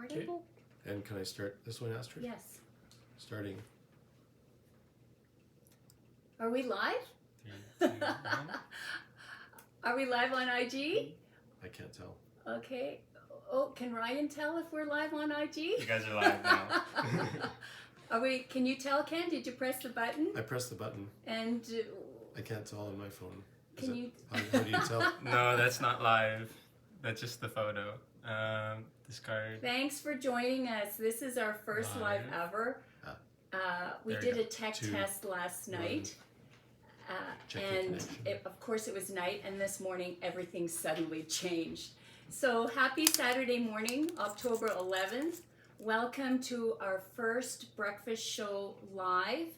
Recordable? And can I start this one, Astrid? Yes. Starting. Are we live? 3, 2, 1. Are we live on IG? I can't tell. Okay. Oh, can Ryan tell if we're live on IG? You guys are live now. Are we? Can you tell, Ken? Did you press the button? I pressed the button. And I can't tell on my phone. can you? How do you tell? No, that's not live. That's just the photo. Discard. Thanks for joining us. This is our first live Live. ever. We There you did go. a tech 2, test last night. Check your And connection. of course it was night, and this morning everything suddenly changed. So happy Saturday morning, October 11th. Welcome to our first breakfast show live.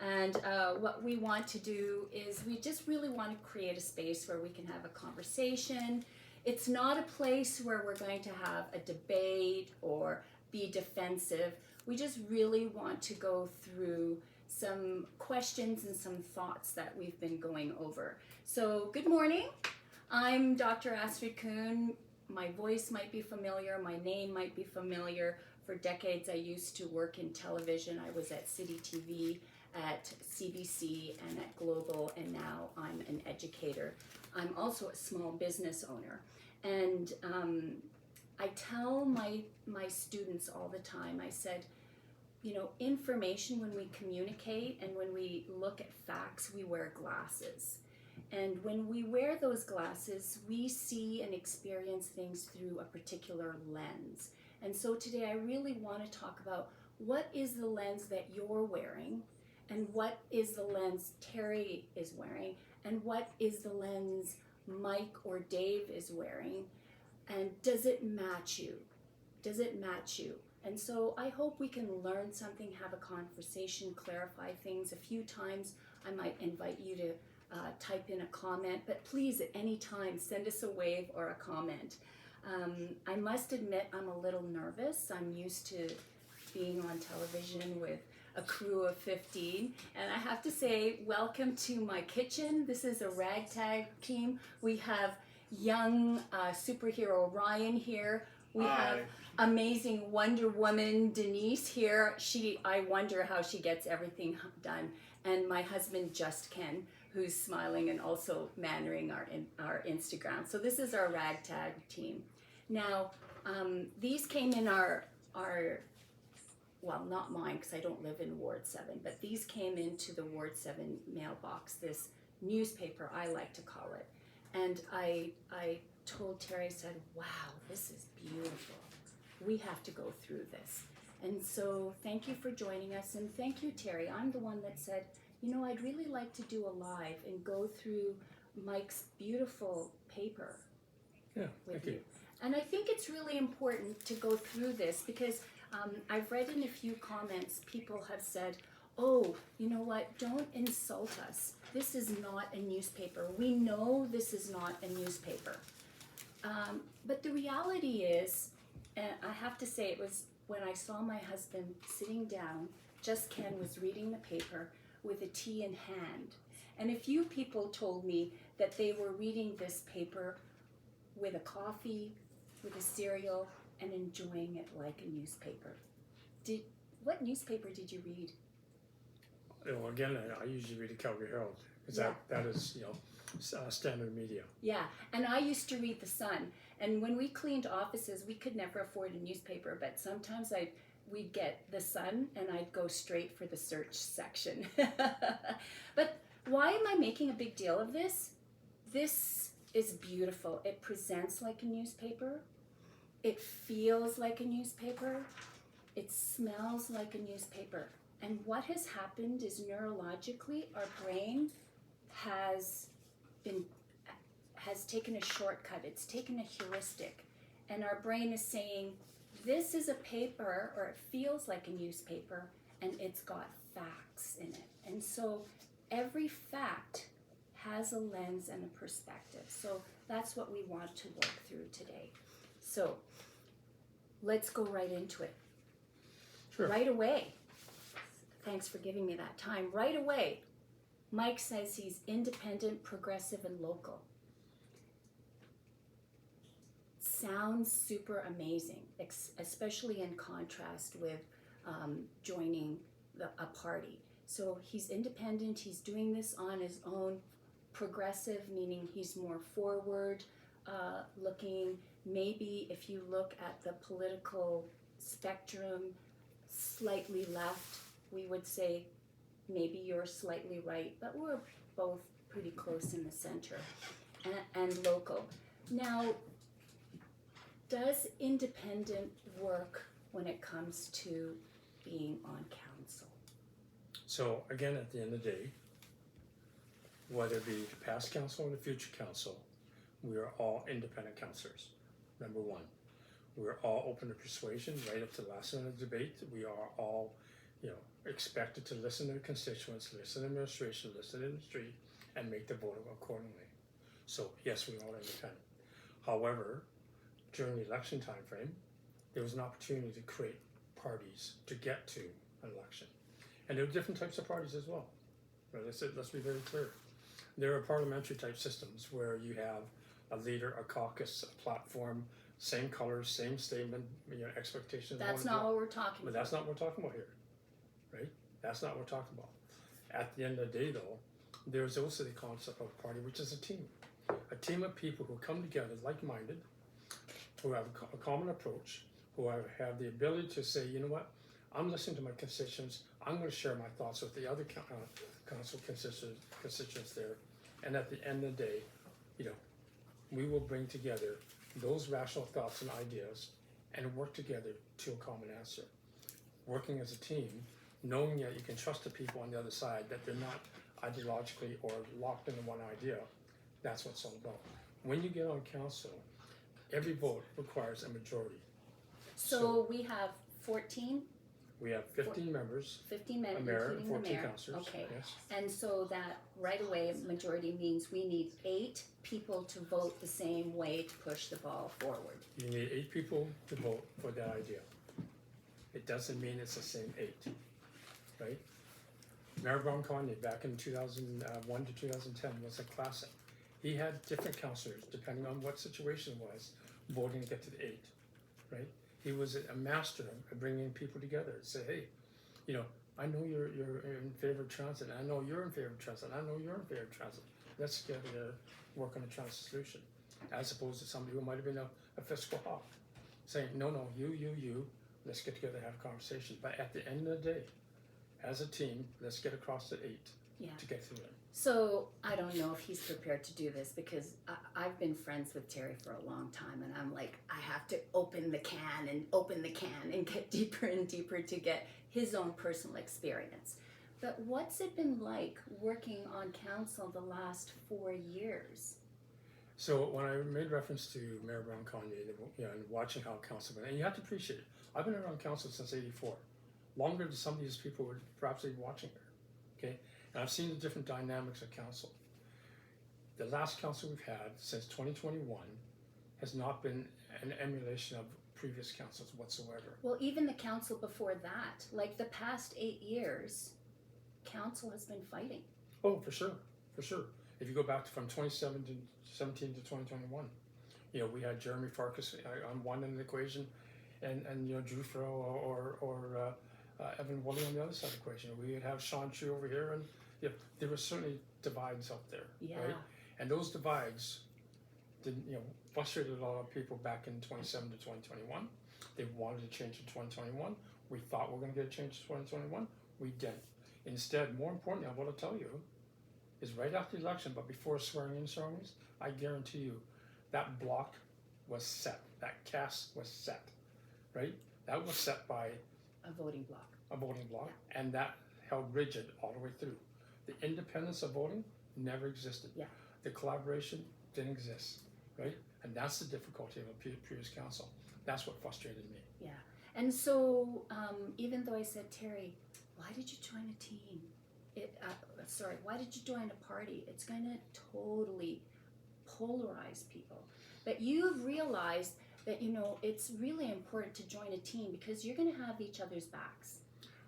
And what we want to do is we just really want to create a space where we can have a conversation. It's not a place where we're going to have a debate or be defensive. We just really want to go through some questions and some thoughts that we've been going over. So good morning. I'm Dr. Astrid Kuhn. My voice might be familiar. My name might be familiar. For decades I used to work in television. I was at City TV, at CBC, and at Global, and now I'm an educator. I'm also a small business owner. And I tell my students all the time, I said, you know, information, when we communicate and when we look at facts, we wear glasses. And when we wear those glasses, we see and experience things through a particular lens. And so today I really want to talk about what is the lens that you're wearing, and what is the lens Terry is wearing, and what is the lens Myke or Dave is wearing, and does it match you? Does it match you? And so I hope we can learn something, have a conversation, clarify things. A few times I might invite you to type in a comment, but please at any time send us a wave or a comment. I must admit I'm a little nervous. I'm used to being on television with a crew of 15, and I have to say welcome to my kitchen. This is a ragtag team. We have young superhero Ryan here. We have amazing Wonder Woman Denise here. I wonder how she gets everything done. And my husband Just Ken, who's smiling and also mannering our Instagram. So this is our ragtag team. Now these came in our well, not mine because I don't live in Ward 7, but these came into the Ward 7 mailbox, this newspaper I like to call it. And I told Terry, I said, wow, this is beautiful. We have to go through this. And so thank you for joining us, and thank you, Terry. I'm the one that said, you know, I'd really like to do a live and go through Myke's beautiful paper with you. And I think it's really important to go through this because I've read in a few comments, people have said, oh, you know what, don't insult us. This is not a newspaper. We know this is not a newspaper. But the reality is, and I have to say, it was when I saw my husband sitting down, Just Ken was reading the paper with a tea in hand. And a few people told me that they were reading this paper with a coffee, with a cereal, and enjoying it like a newspaper. What newspaper did you read? Well, again, I usually read the Calgary Herald because that is, you know, standard media. Yeah, and I used to read The Sun. And when we cleaned offices, we could never afford a newspaper, but sometimes we'd get The Sun and I'd go straight for the search section. But why am I making a big deal of this? This is beautiful. It presents like a newspaper. It feels like a newspaper. It smells like a newspaper. And what has happened is neurologically, our brain has taken a shortcut. It's taken a heuristic. And our brain is saying, this is a paper, or it feels like a newspaper, and it's got facts in it. And so every fact has a lens and a perspective. So that's what we want to work through today. So let's go right into it. Sure. Right away. Thanks for giving me that time. Right away, Myke says he's independent, progressive, and local. sounds super amazing, especially in contrast with joining a party. So he's independent, he's doing this on his own, progressive, meaning he's more forward looking. Maybe if you look at the political spectrum, slightly left, we would say maybe you're slightly right, but we're both pretty close in the center, and local. Now, does independent work when it comes to being on council? So again, at the end of the day, whether it be the past council or the future council, we are all independent councillors. Number one, we're all open to persuasion right up to the last minute of the debate. We are all, expected to listen to the constituents, listen to administration, listen to the industry, and make the vote accordingly. So yes, we're all independent. However, during the election time frame, there was an opportunity to create parties to get to an election. And there are different types of parties as well. But let's be very clear. There are parliamentary type systems where you have a leader, a caucus, a platform, same colors, same statement, expectations. That's not what we're talking But about. that's not what we're talking about here, right? That's not what we're talking about. At the end of the day, though, there's also the concept of a party, which is a team of people who come together, like-minded, who have a common approach, who have the ability to say, you know what, I'm listening to my constituents, I'm going to share my thoughts with the other council constituents there, and at the end of the day, we will bring together those rational thoughts and ideas and work together to a common answer. Working as a team, knowing that you can trust the people on the other side, that they're not ideologically or locked into one idea, that's what it's all about. When you get on council, every vote requires a majority. So we have 14, We have 15 members, 15 men, a mayor, and including the 14 mayor. councillors. Okay. Yes. And so that right away majority means we need 8 people to vote the same way to push the ball forward. You need 8 people to vote for that idea. It doesn't mean it's the same 8, right? Mayor Brown Conley back in 2001 to 2010 was a classic. He had different councillors, depending on what situation it was, voting to get to the 8, right? He was a master of bringing people together and say, hey, I know you're in favor of transit, I know you're in favor of transit, I know you're in favor of transit. Let's get together, work on a transit solution. As opposed to somebody who might have been a fiscal hawk, saying, no, you, let's get together and have a conversation. But at the end of the day, as a team, let's get across the 8 to get through it. So I don't know if he's prepared to do this because I've been friends with Terry for a long time, and I'm like, I have to open the can and get deeper and deeper to get his own personal experience. But what's it been like working on council the last 4 years? So when I made reference to Mayor Brown Conley, and watching how council went, and you have to appreciate it. I've been around council since '84, longer than some of these people were perhaps even watching here. Okay, and I've seen the different dynamics of council. The last council we've had since 2021 has not been an emulation of previous councils whatsoever. Well, even the council before that, like the past 8 years, council has been fighting. Oh, for sure. If you go back from 2017 to 2021, we had Jeremy Farkas on one end of the equation, and Drew Farrell or Evan Woolley on the other side of the equation. We would have Sean Chu over here, and there were certainly divides out there, right? And those divides frustrated a lot of people back in 27 to 2021. They wanted to change in 2021. We thought we were going to get a change in 2021. We didn't. Instead, more importantly, I want to tell you, is right after the election, but before swearing-in ceremonies, I guarantee you that block was set. That cast was set, right? That was set by A voting block. And that held rigid all the way through. The independence of voting never existed. Yeah. The collaboration didn't exist, right? And that's the difficulty of a previous council. That's what frustrated me. Yeah. And so, even though I said, Terry, why did you join a team? Why did you join a party? It's going to totally polarize people. But you've realized that, it's really important to join a team because you're going to have each other's backs.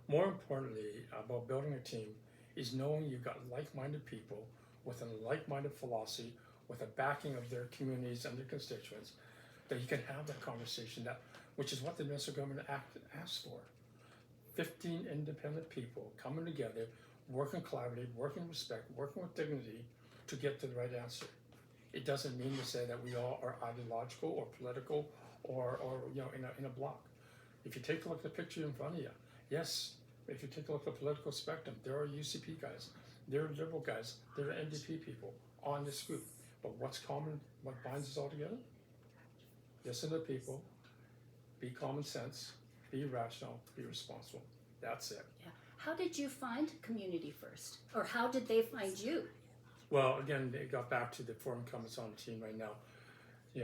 More importantly, about building a team is knowing you've got like-minded people with a like-minded philosophy, with a backing of their communities and their constituents, that you can have that conversation, which is what the Municipal Government Act asks for. 15 independent people coming together, working collaboratively, working with respect, working with dignity to get to the right answer. It doesn't mean to say that we all are ideological or political or in a block. If you take a look at the picture in front of you, yes, if you take a look at the political spectrum, there are UCP guys, there are Liberal guys, there are NDP people on this group. But what's common, what binds us all together? Listen to people, be common sense, be rational, be responsible. That's it. Yeah. How did you find Community First? Or how did they find you? Well, again, it got back to the four incumbents on the team right now.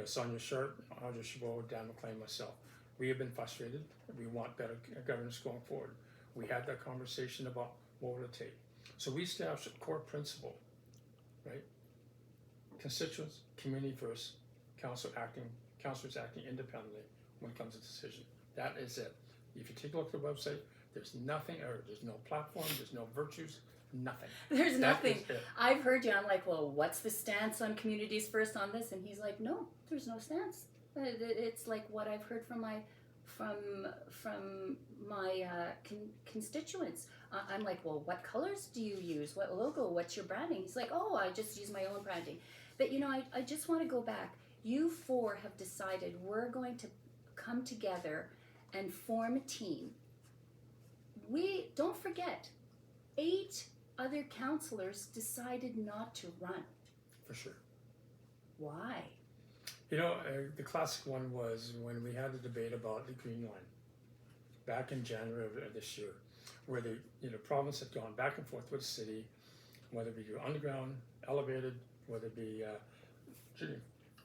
Sonia Sharp, Audrey Chabot, Dan McLean, myself. We have been frustrated. We want better governance going forward. We had that conversation about what would it take. So we established a core principle, right? Constituents, community first, councilors acting independently when it comes to decision. That is it. If you take a look at the website, there's nothing, or there's no platform, there's no virtues, nothing. There's nothing. That is it. I've heard you. I'm like, well, what's the stance on Communities First on this? And he's like, no, there's no stance. It's like what I've heard from my constituents. I'm like, well, what colors do you use? What logo? What's your branding? He's like, oh, I just use my own branding. But I just want to go back. You four have decided we're going to come together and form a team. We don't forget, 8 other councillors decided not to run. For sure. Why? The classic one was when we had the debate about the Green Line back in January of this year, where the province had gone back and forth with the city, whether it be underground, elevated, whether it be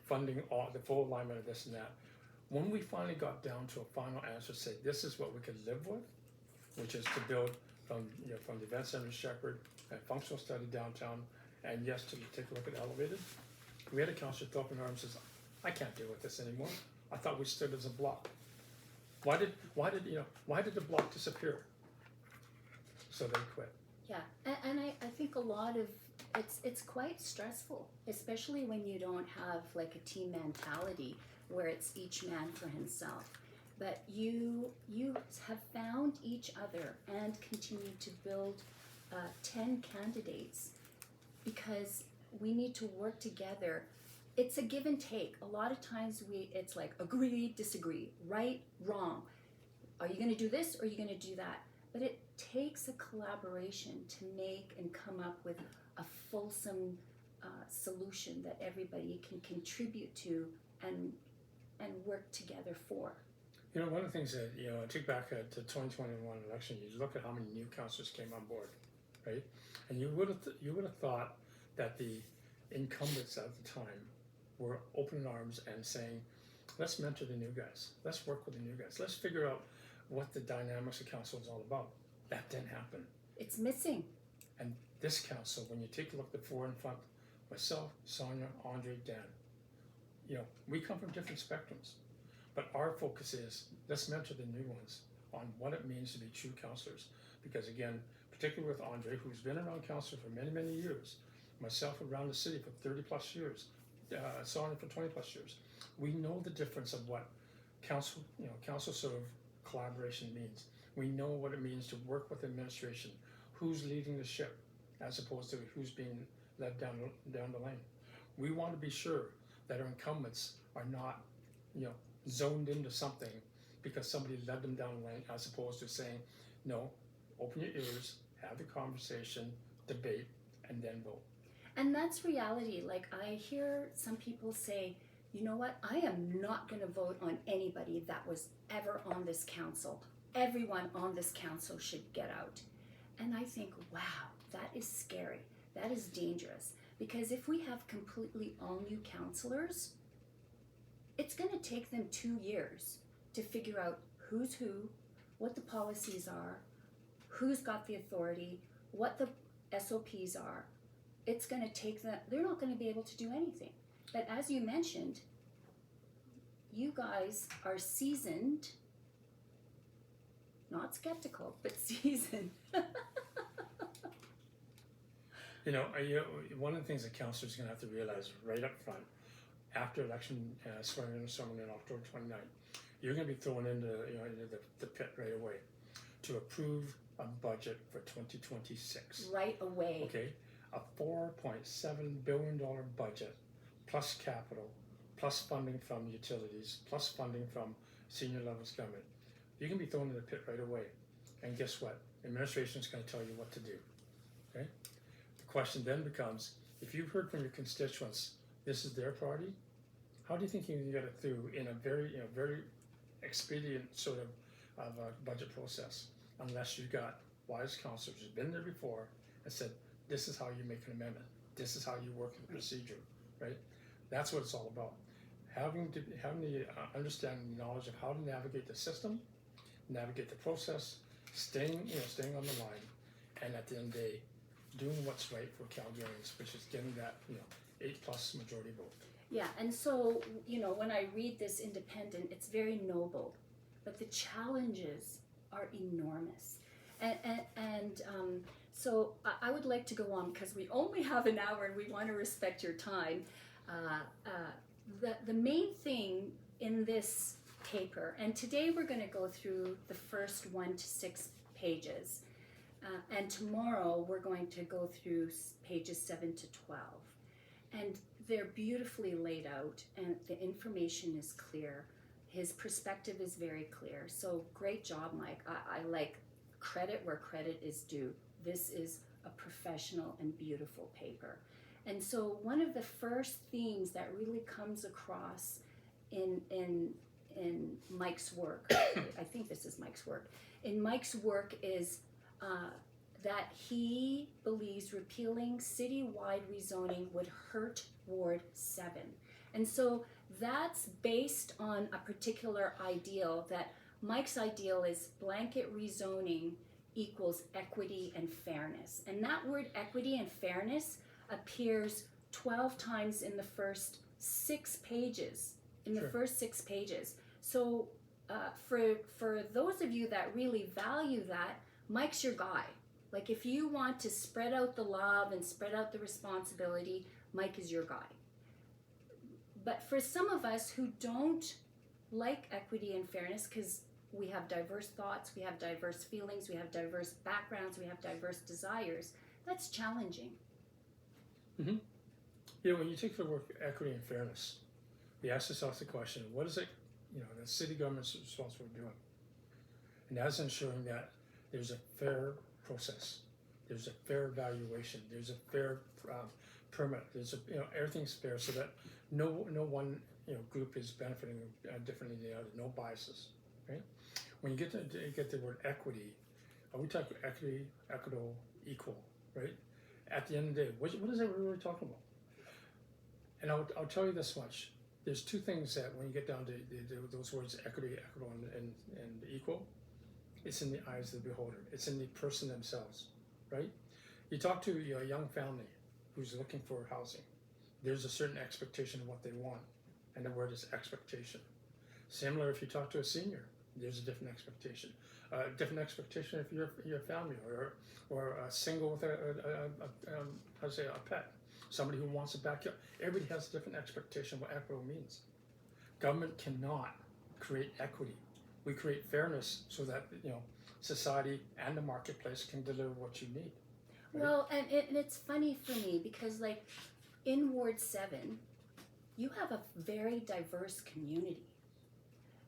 funding the full alignment of this and that. When we finally got down to a final answer, say this is what we could live with, which is to build from the event center to Shepherd, and functional study downtown, and yes, to take a look at elevated. We had a councillor throw up in arms and says, I can't deal with this anymore. I thought we stood as a block. Why did the block disappear? So they quit. Yeah, and I think a lot of it's quite stressful, especially when you don't have like a team mentality where it's each man for himself. But you have found each other and continue to build 10 candidates because we need to work together. It's a give and take. A lot of times it's like agree, disagree, right, wrong. Are you going to do this or are you going to do that? But it takes a collaboration to make and come up with a fulsome solution that everybody can contribute to and work together for. One of the things that, I took back to 2021 election, you look at how many new councillors came on board, right? And you would have thought that the incumbents at the time were open arms and saying, let's mentor the new guys. Let's work with the new guys. Let's figure out what the dynamics of council is all about. That didn't happen. It's missing. And this council, when you take a look at the four in front, myself, Sonia, Andre, Dan, we come from different spectrums. But our focus is, let's mentor the new ones on what it means to be true councillors. Because again, particularly with Andre, who's been around council for many, many years, myself around the city for 30 plus years, Sonia for 20 plus years, we know the difference of what council sort of collaboration means. We know what it means to work with administration, who's leading the ship, as opposed to who's being led down the lane. We want to be sure that our incumbents are not, zoned into something because somebody led them down the lane, as opposed to saying, no, open your ears, have the conversation, debate, and then vote. And that's reality. Like I hear some people say, you know what, I am not going to vote on anybody that was ever on this council. Everyone on this council should get out. And I think, wow, that is scary. That is dangerous. Because if we have completely all new councillors, it's going to take them 2 years to figure out who's who, what the policies are, who's got the authority, what the SOPs are. It's going to take them, they're not going to be able to do anything. But as you mentioned, you guys are seasoned, not skeptical, but seasoned. One of the things that councillors are going to have to realize right up front, after election swearing in on October 29th, you're going to be thrown into the pit right away to approve a budget for 2026. Right away. Okay, a $4.7 billion budget, plus capital, plus funding from utilities, plus funding from senior levels government. You can be thrown in the pit right away. And guess what? Administration is going to tell you what to do. Okay? The question then becomes, if you've heard from your constituents, this is their priority, how do you think you can get it through in a very expedient sort of budget process, unless you've got wise councillors who've been there before and said, this is how you make an amendment, this is how you work in the procedure, right? That's what it's all about. Having the understanding and knowledge of how to navigate the system, navigate the process, staying on the line, and at the end of the day, doing what's right for Calgarians, which is getting that 8+ majority vote. Yeah, and so, when I read this independent, it's very noble, but the challenges are enormous. So I would like to go on because we only have an hour and we want to respect your time. The main thing in this paper, and today we're going to go through the first 1 to 6 pages, and tomorrow we're going to go through pages 7 to 12. And they're beautifully laid out and the information is clear. His perspective is very clear. So great job, Myke. I like credit where credit is due. This is a professional and beautiful paper. And so one of the first themes that really comes across in Myke's work, I think this is Myke's work, in Myke's work is that he believes repealing citywide rezoning would hurt Ward 7. And so that's based on a particular ideal, that Myke's ideal is blanket rezoning equals equity and fairness. And that word equity and fairness appears 12 times in the first 6 pages. So for those of you that really value that, Myke's your guy. Like if you want to spread out the love and spread out the responsibility, Myke is your guy. But for some of us who don't like equity and fairness, because we have diverse thoughts, we have diverse feelings, we have diverse backgrounds, we have diverse desires, that's challenging. Mm-hmm. Yeah, when you take the word equity and fairness, we ask ourselves the question, what is it, the city government's responsible for doing? And that's ensuring that there's a fair process, there's a fair valuation, there's a fair permit, there's everything's fair, so that no one group is benefiting differently than the other, no biases, right? When you get the word equity, we talk equity, equitable, equal, right? At the end of the day, what is it we're really talking about? And I'll tell you this much: there's 2 things that when you get down to those words, equity, equitable, and equal, it's in the eyes of the beholder. It's in the person themselves, right? You talk to a young family who's looking for housing. There's a certain expectation of what they want, and the word is expectation. Similar, if you talk to a senior, there's a different expectation. Different expectation if you're a family or a single with a pet, somebody who wants a backyard. Everybody has a different expectation of what equitable means. Government cannot create equity. We create fairness so that society and the marketplace can deliver what you need. Right? Well, and it's funny for me because like in Ward 7, you have a very diverse community.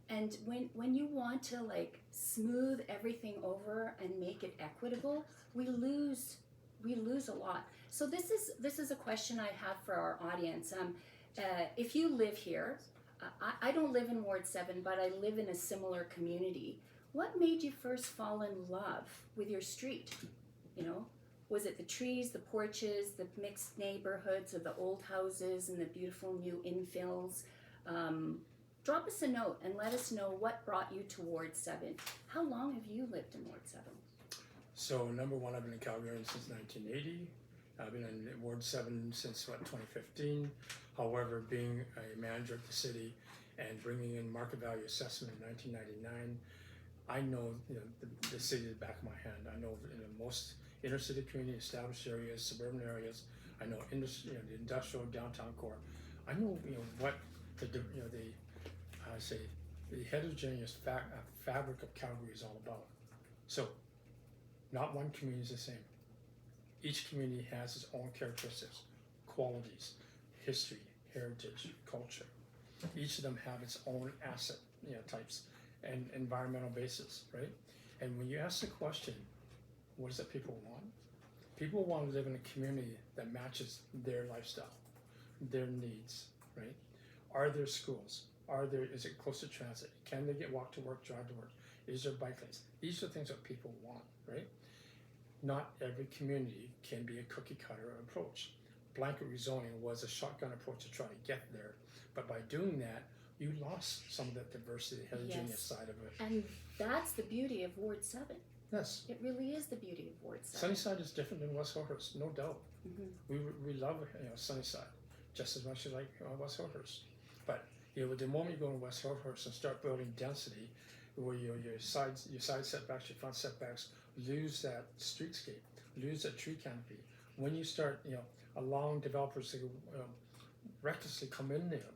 And when you want to like smooth everything over and make it equitable, we lose a lot. So this is a question I have for our audience. If you live here, I don't live in Ward 7, but I live in a similar community. What made you first fall in love with your street? Was it the trees, the porches, the mixed neighborhoods, or the old houses and the beautiful new infills? Drop us a note and let us know what brought you to Ward 7. How long have you lived in Ward 7? So number one, I've been in Calgary since 1980. I've been in Ward 7 since 2015. However, being a manager of the city and bringing in market value assessment in 1999, I know the city is the back of my hand. I know in the most inner city community, established areas, suburban areas. I know the industrial downtown core. I know, what the heterogeneous fabric of Calgary is all about. So, not one community is the same. Each community has its own characteristics, qualities, history, heritage, culture. Each of them have its own asset, types and environmental basis, right? And when you ask the question, what is it people want? People want to live in a community that matches their lifestyle, their needs, right? Are there schools? Is it close to transit? Can they walk to work, drive to work? Is there bike lanes? These are things that people want, right? Not every community can be a cookie cutter approach. Blanket rezoning was a shotgun approach to try to get there, but by doing that, you lost some of that diversity, heterogeneous side of it. And that's the beauty of Ward 7. Yes. It really is the beauty of Ward 7. Sunnyside is different than West Hillhurst, no doubt. We love Sunnyside just as much as like West Hillhurst. But the moment you go to West Hillhurst and start building density, where your side setbacks, your front setbacks lose that streetscape, lose that tree canopy. When you start allowing developers to recklessly come in there,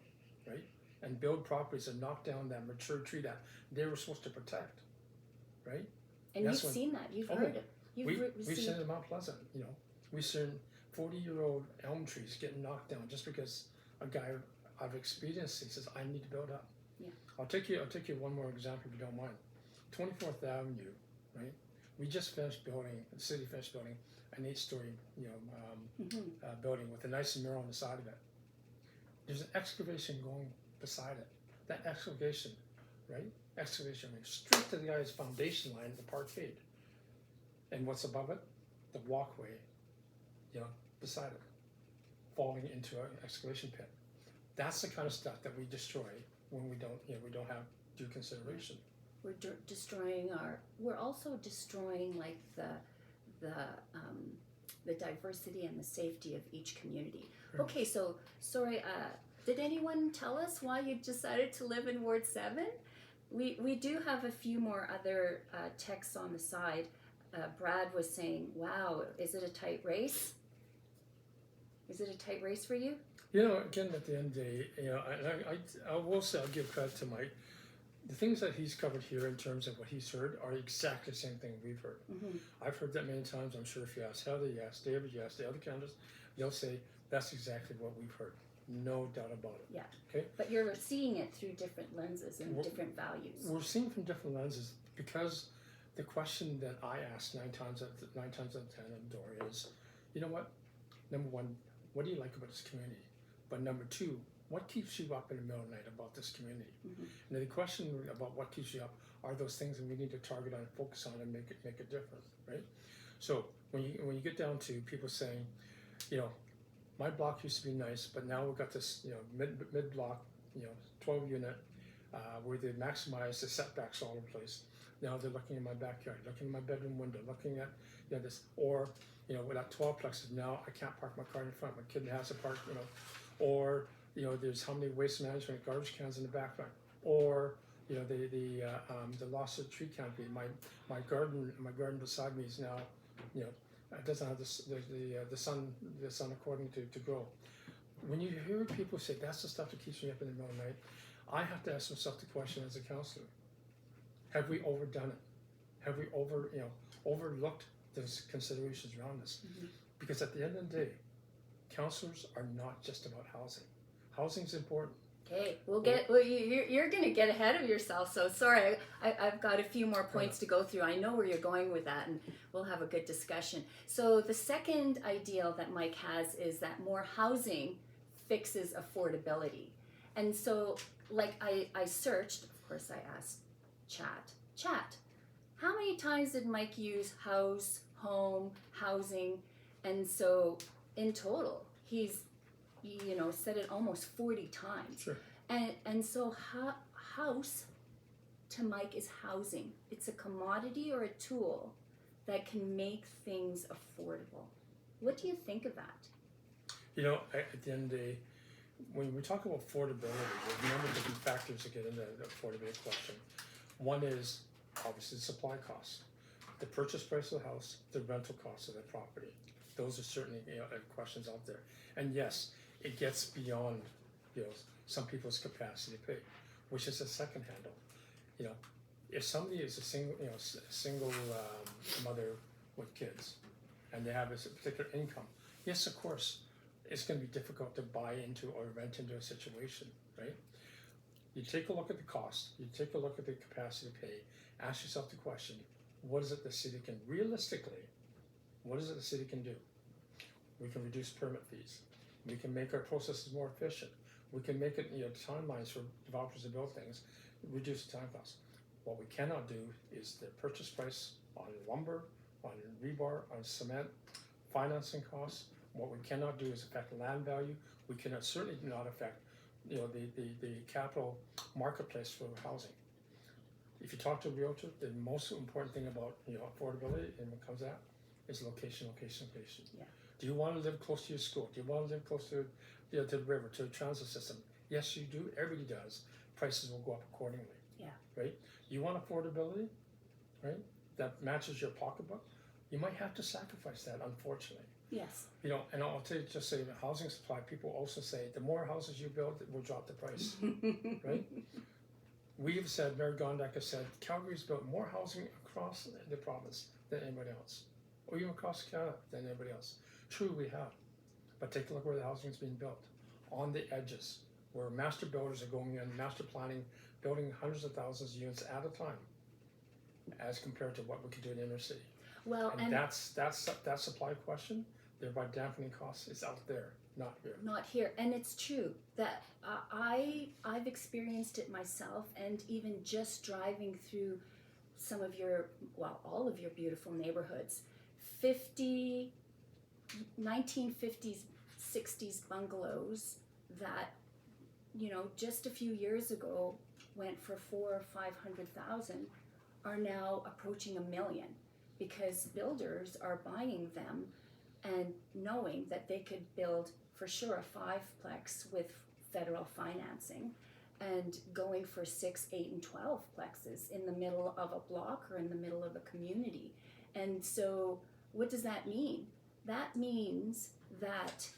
right, and build properties and knock down that mature tree that they were supposed to protect, right? And you've seen that. You've heard it. We've seen it in Mount Pleasant. We've seen 40-year-old elm trees getting knocked down just because a guy I've experienced says, I need to build up. Yeah. I'll take you one more example if you don't mind. 24th Avenue, right? We just finished building, the city finished building an 8-story, building with a nice mural on the side of it. There's an excavation going beside it. That excavation, right? Excavation went straight to the guy's foundation line of the parkade. And what's above it? The walkway, beside it, falling into an excavation pit. That's the kind of stuff that we destroy when we don't have due consideration. We're destroying we're also destroying like the diversity and the safety of each community. Sure. Okay, so sorry, did anyone tell us why you decided to live in Ward 7? We do have a few more other texts on the side. Brad was saying, wow, is it a tight race? Is it a tight race for you? Again, at the end of the day, I will say, I'll give credit to Mike. The things that he's covered here in terms of what he's heard are exactly the same thing we've heard. I've heard that many times. I'm sure if you ask Heather, you ask David, you ask the other candidates, they'll say that's exactly what we've heard. No doubt about it. Yeah. Okay. But you're seeing it through different lenses and different values. We're seeing from different lenses because the question that I ask 9 times out of 10 on the door is, what? Number one, what do you like about this community? But number two, what keeps you up in the middle of the night about this community? And the question about what keeps you up are those things that we need to target on and focus on and make a difference, right? So when you get down to people saying, my block used to be nice, but now we've got this, mid block, 12 unit, where they maximize the setbacks all over the place. Now they're looking in my backyard, looking in my bedroom window, looking at this, or with that 12 plexes, now I can't park my car in front. My kid has to park, or there's how many waste management garbage cans in the back, or the loss of tree canopy. My garden beside me is now, it doesn't have the sun according to grow. When you hear people say that's the stuff that keeps me up in the middle of the night, I have to ask myself the question as a counselor: have we overdone it? Have we overlooked those considerations around this? Because at the end of the day, counselors are not just about housing. Housing's important. Okay, you're going to get ahead of yourself, so sorry, I've got a few more points to go through. I know where you're going with that, and we'll have a good discussion. So the second ideal that Myke has is that more housing fixes affordability. And so, like, I searched, of course I asked chat, how many times did Myke use house, home, housing? And so, in total, he's said it almost 40 times. Sure. And so house to Myke is housing. It's a commodity or a tool that can make things affordable. What do you think of that? At the end of the day, when we talk about affordability, there's a number of different factors that get into the affordability question. One is obviously the supply costs, the purchase price of the house, the rental costs of the property. Those are certainly questions out there. And yes, it gets beyond you know, some people's capacity to pay, which is a second handle. You know, if somebody is a single mother with kids, and they have a particular income, yes, of course, it's going to be difficult to buy into or rent into a situation, right? You take a look at the cost, you take a look at the capacity to pay, ask yourself the question, what is it the city can realistically, what is it the city can do? We can reduce permit fees. We can make our processes more efficient. We can make it, timelines for developers to build things, reduce the time cost. What we cannot do is the purchase price on lumber, on rebar, on cement, financing costs. What we cannot do is affect land value. We cannot certainly not affect, the capital marketplace for housing. If you talk to a realtor, the most important thing about affordability and what comes out is location, location, location. Yeah. Do you want to live close to your school? Do you want to live close to to the river, to the transit system? Yes, you do. Everybody does. Prices will go up accordingly. Yeah. Right? You want affordability, right? That matches your pocketbook. You might have to sacrifice that, unfortunately. Yes. And I'll just say the housing supply, people also say the more houses you build, it will drop the price, right? We've said, Mayor Gondak has said, Calgary's built more housing across the province than anybody else, or even across Canada than anybody else. True, we have, but take a look where the housing is being built, on the edges, where master builders are going in, master planning, building hundreds of thousands of units at a time, as compared to what we could do in the inner city. Well, And that's that supply question, thereby dampening costs, is out there, not here. not here. And it's true that I've experienced it myself, and even just driving through some of all of your beautiful neighborhoods, 1950s, 60s bungalows that, just a few years ago went for $400,000 or $500,000 are now approaching $1 million, because builders are buying them and knowing that they could build for sure a 5-plex with federal financing, and going for 6, 8, and 12 plexes in the middle of a block or in the middle of a community. And so what does that mean? That means that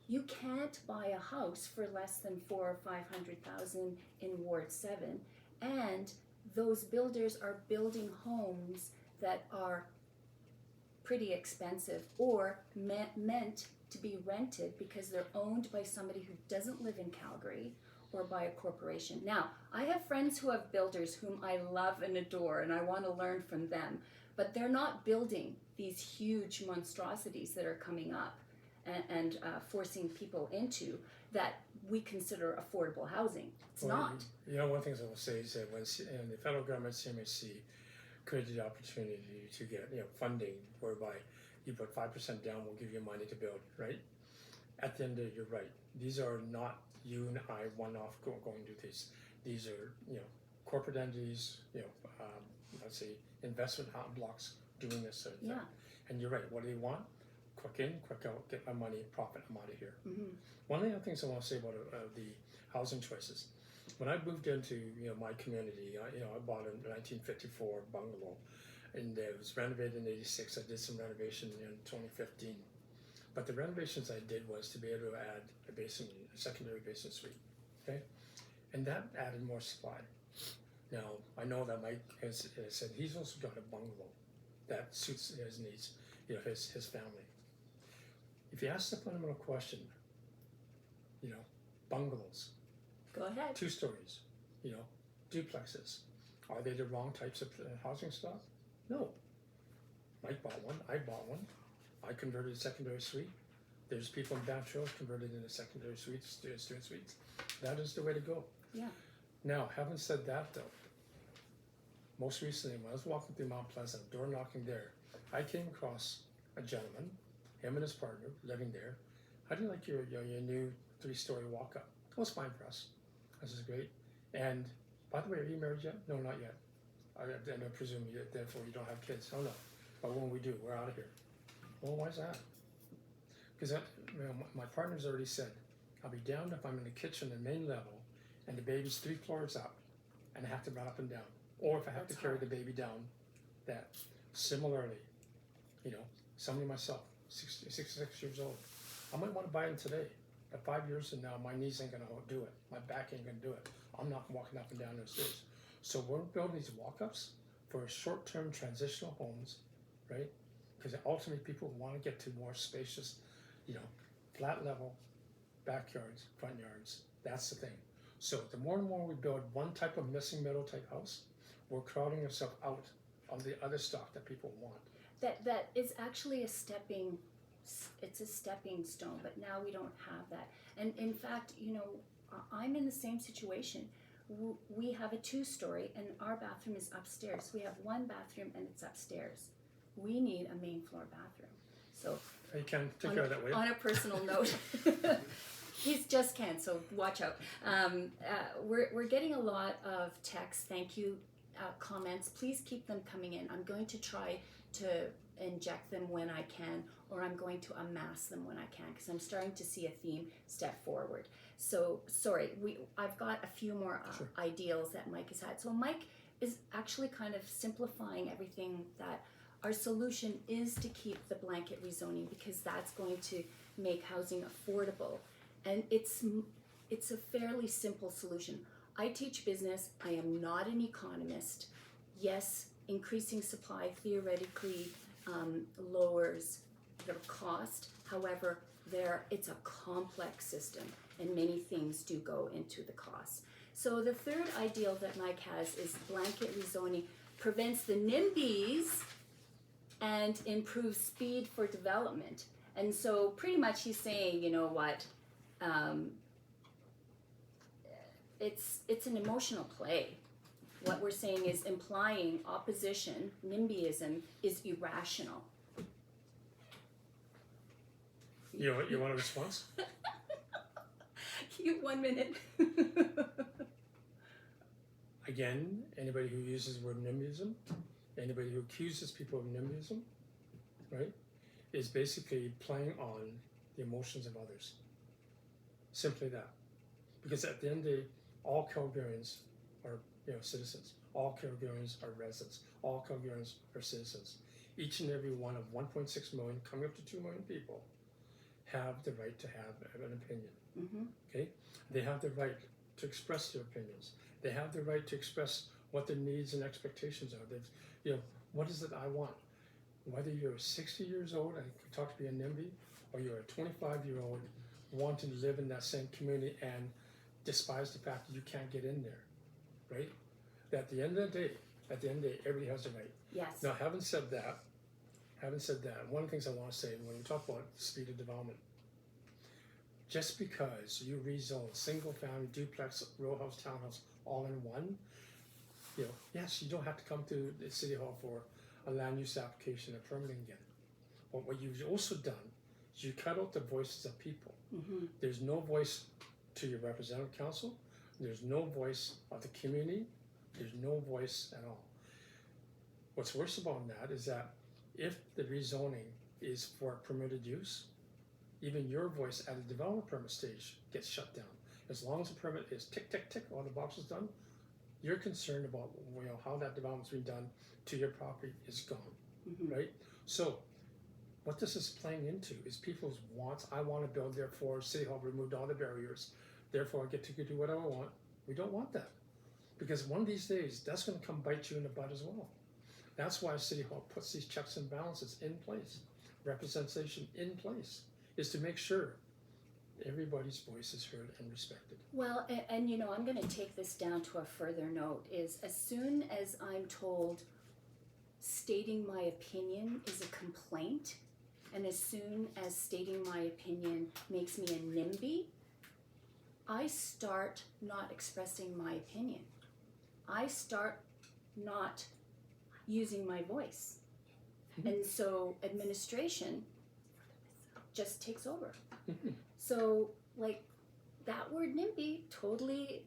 you can't buy a house for less than $400,000 or $500,000 in Ward 7, and those builders are building homes that are pretty expensive or meant to be rented because they're owned by somebody who doesn't live in Calgary or by a corporation. Now, I have friends who have builders whom I love and adore, and I want to learn from them, but they're not building these huge monstrosities that are coming up and forcing people into that we consider affordable housing. It's not. One of the things I will say is that when the federal government, CMHC, created the opportunity to get funding whereby you put 5% down, we'll give you money to build, right? At the end of the day, you're right. These are not you and I one-off going to do these. These are corporate entities, let's say investment blocks doing this sort of thing. Yeah. And you're right. What do they want? Quick in, quick out, get my money, profit, I'm out of here. Mm-hmm. One of the other things I want to say about the housing choices. When I moved into my community, I bought a 1954 bungalow, and it was renovated in '86. I did some renovation in 2015, but the renovations I did was to be able to add a secondary basement suite, okay, and that added more supply. Now I know that Myke has said he's also got a bungalow that suits his needs, his family. If you ask the fundamental question, bungalows. Go ahead. 2 stories, duplexes. Are they the wrong types of housing stock? No. Myke bought one. I bought one. I converted a secondary suite. There's people in Banff Trail converted into secondary suites, student suites. That is the way to go. Yeah. Now, having said that, though, most recently when I was walking through Mount Pleasant, door knocking there, I came across a gentleman, him and his partner, living there. How do you like your new 3-story walk-up? It was fine for us. This is great. And by the way, are you married yet? No, not yet. I presume therefore you don't have kids. Oh no. But when we do, we're out of here. Well, why is that? Because my partner's already said, I'll be down if I'm in the kitchen, the main level, and the baby's 3 floors up, and I have to run up and down. Or if I have to carry the baby down, that. Similarly, somebody myself, 66 years old, I might want to buy them today, But 5 years from now, my knees ain't gonna do it. My back ain't gonna do it. I'm not walking up and down those stairs. So we're building these walk-ups for short-term transitional homes, right? Because ultimately people want to get to more spacious, flat level backyards, front yards. That's the thing. So the more and more we build one type of missing middle type house, we're crowding ourselves out of the other stuff that people want. That is actually it's a stepping stone, but now we don't have that. And in fact, I'm in the same situation. We have a 2-story and our bathroom is upstairs. We have one bathroom and it's upstairs. We need a main floor bathroom. So You can take care of that way. on a personal note, he's just can't, so watch out. We're getting a lot of texts, thank you, comments. Please keep them coming in. I'm going to try to inject them when I can, or I'm going to amass them when I can, because I'm starting to see a theme step forward. So sorry, I've got a few more Sure. ideals that Myke has had. So Myke is actually kind of simplifying everything, that our solution is to keep the blanket rezoning, because that's going to make housing affordable. And it's a fairly simple solution. I teach business. I am not an economist. Yes, increasing supply theoretically lowers the cost. However, it's a complex system and many things do go into the cost. So the third ideal that Myke has is blanket rezoning prevents the NIMBYs and improves speed for development. And so pretty much he's saying, you know what, it's an emotional play. What we're saying is implying opposition, NIMBYism, is irrational. You want a response? You 1 minute. Again, anybody who uses the word NIMBYism, anybody who accuses people of NIMBYism, right, is basically playing on the emotions of others. Simply that. Because at the end of the day, all Calgarians are citizens. All Calgarians are residents. All Calgarians are citizens. Each and every one of 1.6 million, coming up to 2 million people, have the right to have an opinion. Mm-hmm. Okay? They have the right to express their opinions. They have the right to express what their needs and expectations are. What is it I want? Whether you're 60 years old and can talk to be a NIMBY, or you're a 25-year-old wanting to live in that same community and despise the fact that you can't get in there, right? At the end of the day, everybody has the right. Yes. Now, having said that, one of the things I want to say when we talk about speed of development, just because you rezone single-family, duplex, row house, townhouse, all in one, yes, you don't have to come to the city hall for a land use application or permitting again. But what you've also done is you cut out the voices of people. Mm-hmm. There's no voice to your representative council. There's no voice of the community. There's no voice at all. What's worse about that is that if the rezoning is for permitted use, even your voice at a development permit stage gets shut down. As long as the permit is tick, tick, tick, all the boxes done, you're concerned about how that development's been done to your property is gone, Mm-hmm. right? So what this is playing into is people's wants. I want to build, therefore City Hall removed all the barriers, therefore I get to do whatever I want. We don't want that, because one of these days that's going to come bite you in the butt as well. That's why City Hall puts these checks and balances in place, representation in place, is to make sure everybody's voice is heard and respected. Well, and I'm going to take this down to a further note, is as soon as I'm told stating my opinion is a complaint, and as soon as stating my opinion makes me a NIMBY, I start not expressing my opinion. I start not using my voice. Mm-hmm. And so administration just takes over. Mm-hmm. So, like, that word NIMBY totally,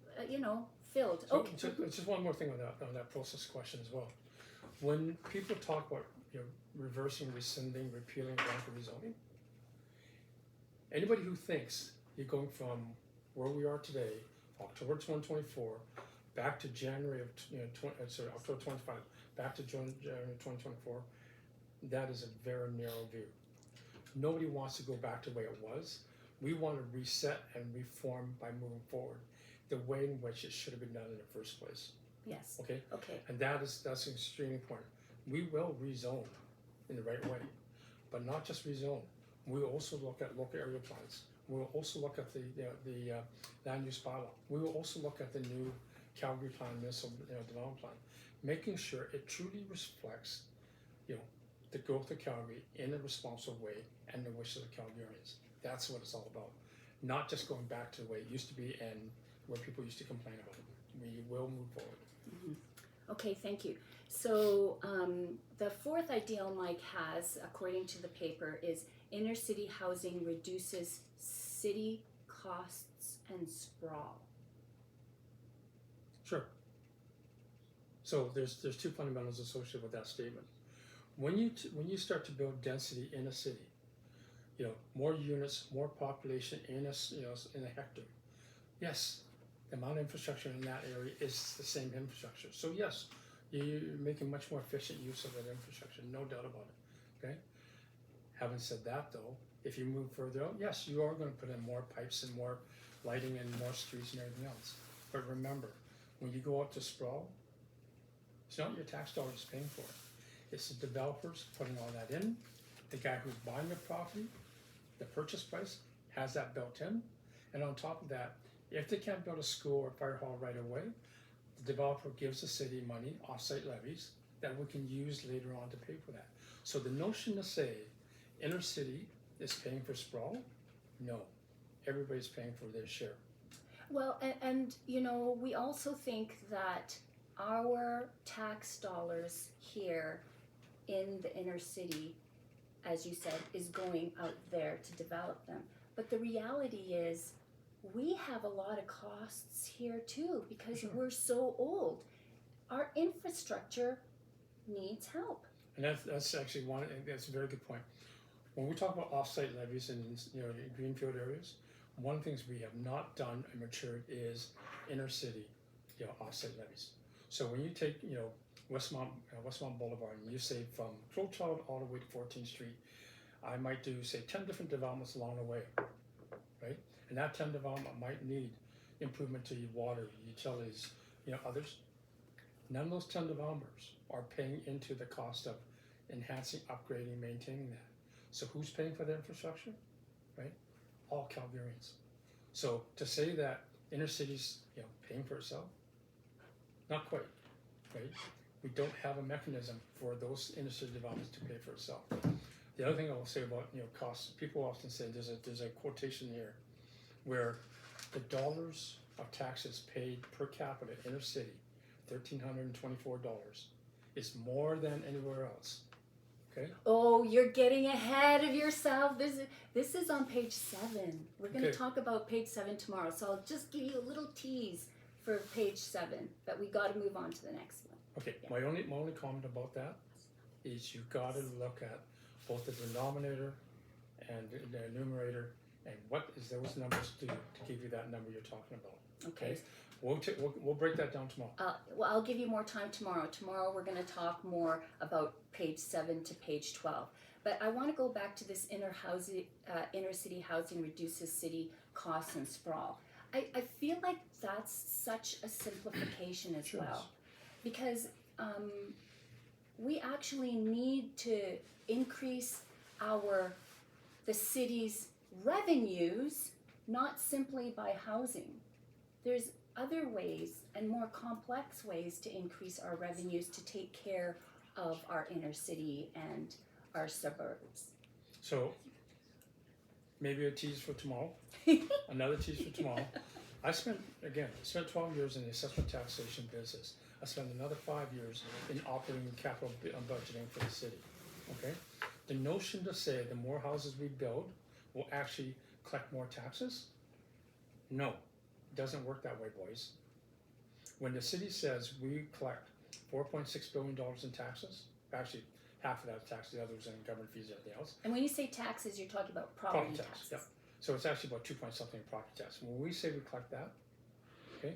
filled. So, Okay. just one more thing on that process question as well. When people talk about reversing, rescinding, repealing blanket rezoning, anybody who thinks you're going from where we are today, October 2024, back to January of October 25, back to January 2024, that is a very narrow view. Nobody wants to go back to the way it was, We want to reset and reform by moving forward the way in which it should have been done in the first place. Yes. Okay? Okay. And that's extremely important. We will rezone in the right way, but not just rezone. We will also look at local area plans. We will also look at the land use bylaw. We will also look at the new Calgary plan, municipal development plan, making sure it truly reflects, the growth of Calgary in a responsible way and the wishes of Calgarians. That's what it's all about. Not just going back to the way it used to be and where people used to complain about it. We will move forward. Mm-hmm. Okay, thank you. So the fourth ideal Myke has, according to the paper, is inner city housing reduces city costs and sprawl. Sure. So there's two fundamentals associated with that statement. When you start to build density in a city, more units, more population in a hectare. Yes, the amount of infrastructure in that area is the same infrastructure. So yes, you're making much more efficient use of that infrastructure, no doubt about it. Okay. Having said that, though, if you move further out, yes, you are going to put in more pipes and more lighting and more streets and everything else. But remember, when you go out to sprawl, it's not your tax dollars paying for it. It's the developers putting all that in. The guy who's buying the property, the purchase price has that built in. And on top of that, if they can't build a school or fire hall right away, the developer gives the city money, off-site levies, that we can use later on to pay for that. So the notion to say inner city is paying for sprawl, no. Everybody's paying for their share. Well, and we also think that our tax dollars here in the inner city, as you said, is going out there to develop them. But the reality is we have a lot of costs here too because Sure. we're so old. Our infrastructure needs help. And that's actually that's a very good point. When we talk about off-site levies in greenfield areas, one of the things we have not done and matured is inner city off-site levies. So when you take Westmont Boulevard and you say from Crowchild all the way to 14th Street, I might do say 10 different developments along the way, right? And that 10 development might need improvement to your water, utilities, others. None of those 10 developers are paying into the cost of enhancing, upgrading, maintaining that. So who's paying for the infrastructure, right? All Calgarians. So to say that inner cities, paying for itself, not quite, right? We don't have a mechanism for those inner city developments to pay for itself. The other thing I will say about costs, people often say there's a quotation here where the dollars of taxes paid per capita inner city, $1,324, is more than anywhere else. Okay. Oh, you're getting ahead of yourself. This is on page 7. We're going to talk about page 7 tomorrow. So I'll just give you a little tease for page 7, but we got to move on to the next one. Okay. Yeah. My only comment about that is you've got to look at both the denominator and the numerator and what is those numbers do to give you that number you're talking about. Okay. We'll break that down tomorrow. Well, I'll give you more time tomorrow. Tomorrow we're going to talk more about page 7 to page 12. But I want to go back to this inner city housing reduces city costs and sprawl. I feel like that's such a simplification as Sure. well, because we actually need to increase the city's revenues, not simply by housing. There's other ways and more complex ways to increase our revenues to take care of our inner city and our suburbs. So maybe a tease for tomorrow. Another tease for tomorrow. I spent 12 years in the assessment taxation business. I spent another 5 years in operating capital budgeting for the city. Okay? The notion to say the more houses we build will actually collect more taxes? No, it doesn't work that way, boys. When the city says we collect $4.6 billion in taxes, actually half of that is taxes, the other was in government fees and everything else. And when you say taxes, you're talking about property taxes. Yep. So it's actually about 2 point something property tax. When we say we collect that, okay,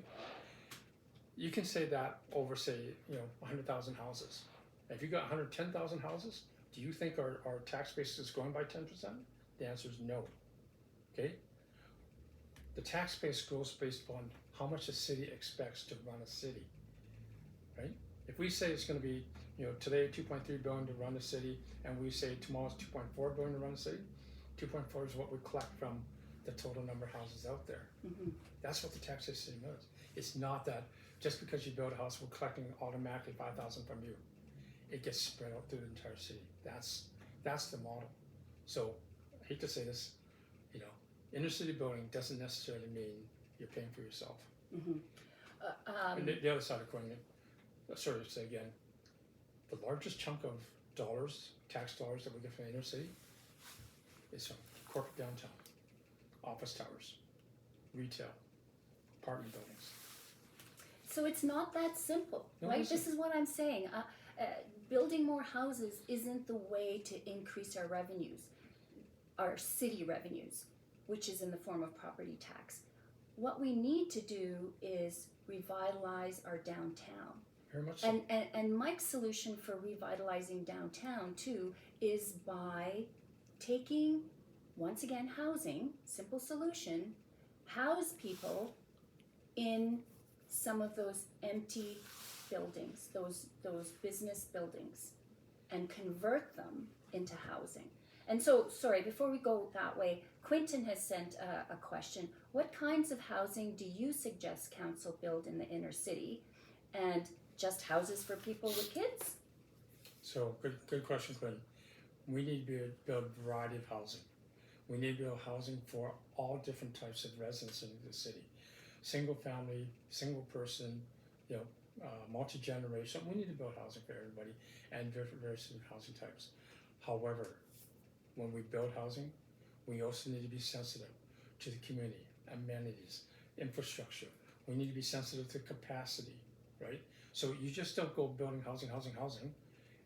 you can say that over, say, 100,000 houses. If you got 110,000 houses, do you think our tax base is growing by 10%? The answer is no. Okay. The tax base grows based upon how much the city expects to run a city, right? If we say it's gonna be, today 2.3 billion to run the city, and we say tomorrow's 2.4 billion to run the city, 2.4 is what we collect from the total number of houses out there. Mm-hmm. That's what the tax system is. It's not that just because you build a house, we're collecting automatically 5,000 from you. It gets spread out through the entire city. That's the model. So I hate to say this, inner city building doesn't necessarily mean you're paying for yourself. Mm-hmm. And the other side of the coin, sorry to say again, the largest chunk of dollars, tax dollars that we get from the inner city is from corporate downtown, office towers, retail, apartment buildings. So it's not that simple, No, right? listen. This is what I'm saying. Building more houses isn't the way to increase our revenues, our city revenues, which is in the form of property tax. What we need to do is revitalize our downtown. Very much so. And Mike's solution for revitalizing downtown too is by taking, once again, housing, simple solution, house people in some of those empty buildings, those business buildings, and convert them into housing. And so, sorry, before we go that way, Quinton has sent a question. What kinds of housing do you suggest council build in the inner city? And just houses for people with kids? So good question, Quinn. We need to build a variety of housing. We need to build housing for all different types of residents in the city. Single family, single person, multi-generation. We need to build housing for everybody and various housing types. However, when we build housing, we also need to be sensitive to the community, amenities, infrastructure. We need to be sensitive to capacity, right? So you just don't go building housing,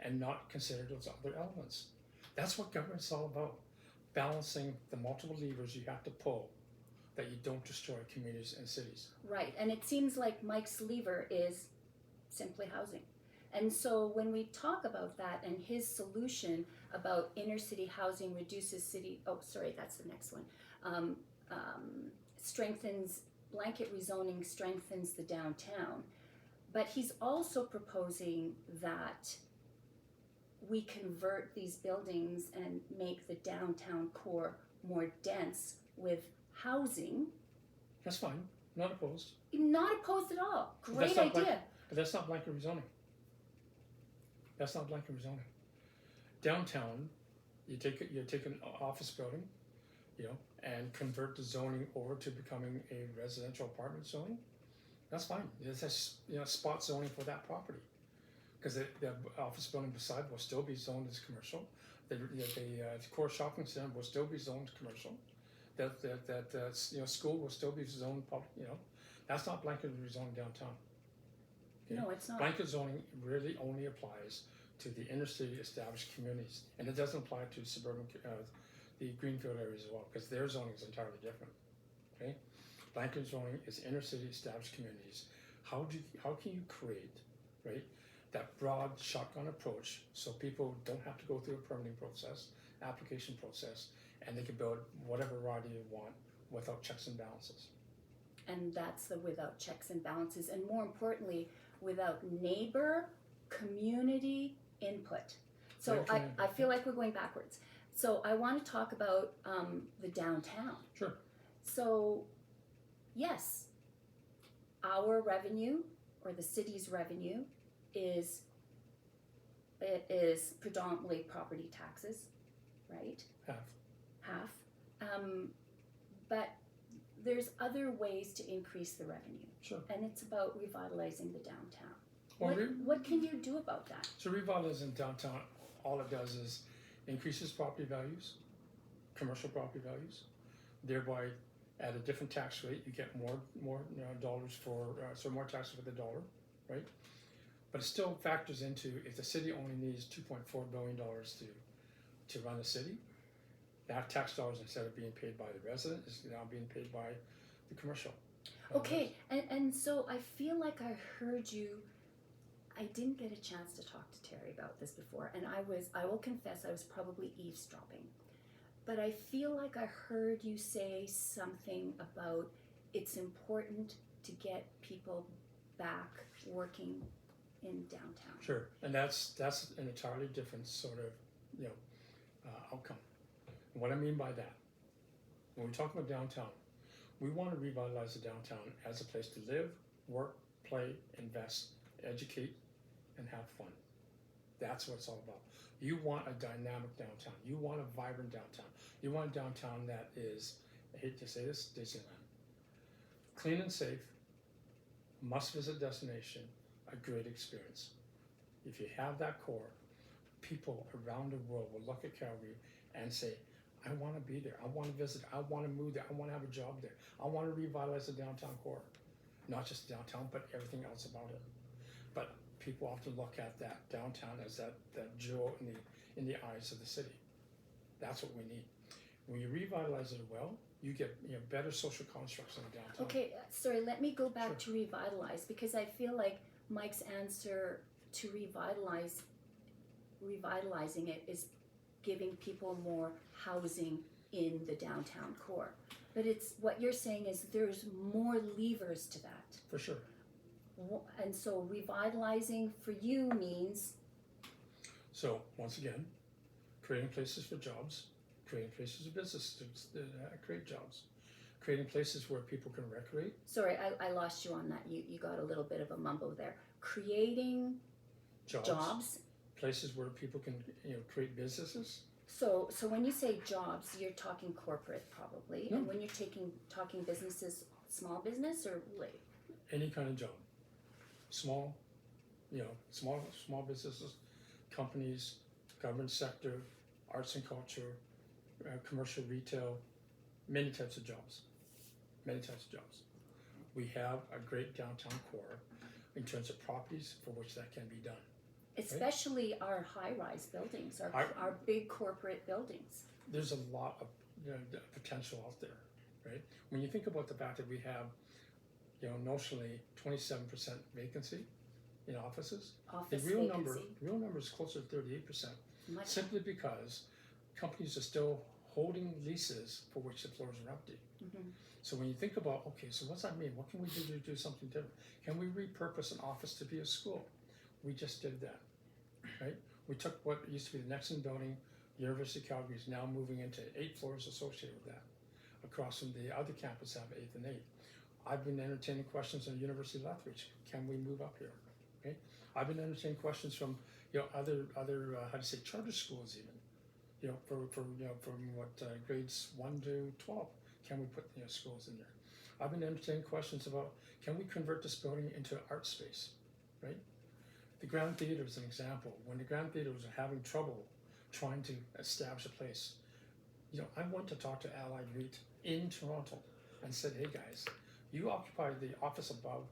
and not consider those other elements. That's what government's all about. Balancing the multiple levers you have to pull that you don't destroy communities and cities. Right, and it seems like Mike's lever is simply housing. And so when we talk about that and his solution about inner city housing reduces city, that's the next one, strengthens, blanket rezoning strengthens the downtown. But he's also proposing that we convert these buildings and make the downtown core more dense with housing. That's fine, not opposed. Not opposed at all. But Great that's not idea. But that's not blanket rezoning. That's not blanket rezoning. Downtown, you take an office building, and convert the zoning over to becoming a residential apartment zoning. That's fine. It's spot zoning for that property, because the office building beside will still be zoned as commercial. The core shopping center will still be zoned commercial. That school will still be zoned public. That's not blanket rezoning downtown. Okay? No, it's not. Blanket zoning really only applies to the inner city established communities, and it doesn't apply to suburban, the greenfield areas as well, because their zoning is entirely different. Okay, blanket zoning is inner city established communities. How can you create, right, that broad shotgun approach so people don't have to go through a permitting process, application process, and they can build whatever variety you want without checks and balances. And that's the without checks and balances, and more importantly, without neighbor community input. So I feel like we're going backwards. So I want to talk about the downtown. Sure. So yes, our revenue, or the city's revenue, is predominantly property taxes, right? Half. But there's other ways to increase the revenue. Sure. And it's about revitalizing the downtown. Well, What can you do about that? So revitalizing downtown, all it does is increases property values, commercial property values, thereby at a different tax rate you get more dollars for more taxes for the dollar, right? But it still factors into, if the city only needs $2.4 billion to run the city, that tax dollars, instead of being paid by the resident, is now being paid by the commercial. Okay, and so I feel like I heard you. I didn't get a chance to talk to Terry about this before, and I will confess I was probably eavesdropping. but I feel like I heard you say something about it's important to get people back working in downtown. Sure, and that's an entirely different sort of, outcome. And what I mean by that, when we talk about downtown, we want to revitalize the downtown as a place to live, work, play, invest, educate, and have fun. That's what it's all about. You want a dynamic downtown. You want a vibrant downtown. You want a downtown that is, I hate to say this, Disneyland. Clean and safe, must-visit destination, a great experience. If you have that core, people around the world will look at Calgary and say, I want to be there. I want to visit. I want to move there. I want to have a job there. I want to revitalize the downtown core. Not just downtown, but everything else about it. But people often look at that downtown as that jewel in the eyes of the city. That's what we need. When you revitalize it well, you get better social constructs in the downtown. Okay, sorry, let me go back to revitalize, because I feel like Mike's answer to revitalizing it is giving people more housing in the downtown core. But it's what you're saying is there's more levers to that. For sure. And so revitalizing for you means? So once again, creating places for jobs, creating places for businesses to create jobs, creating places where people can recreate. Sorry, I lost you on that. You got a little bit of a mumble there. Creating jobs. Places where people can create businesses. So when you say jobs, you're talking corporate probably, No. and when you're talking businesses, small business or like Any kind of job, small businesses, companies, government sector, arts and culture, commercial retail, many types of jobs. We have a great downtown core in terms of properties for which that can be done. especially our high-rise buildings, our big corporate buildings. There's a lot of potential out there, right? When you think about the fact that we have, notionally 27% vacancy in offices, Office the real vacancy. number is closer to 38%, Much. simply because companies are still holding leases for which the floors are empty. Mhm. So when you think about, okay, so what's that mean? What can we do to do something different? Can we repurpose an office to be a school? We just did that, right? We took what used to be the Nexon building, University of Calgary is now moving into 8 floors associated with that. Across from the other campus have 8th and 8th. I've been entertaining questions on the University of Lethbridge. Can we move up here? Okay? I've been entertaining questions from other charter schools even. From grades 1 to 12. Can we put schools in there? I've been entertaining questions about can we convert this building into an art space, right? The Grand Theatre is an example. When the Grand Theatre was having trouble trying to establish a place, I went to talk to Allied REIT in Toronto and said, hey guys, you occupy the office above,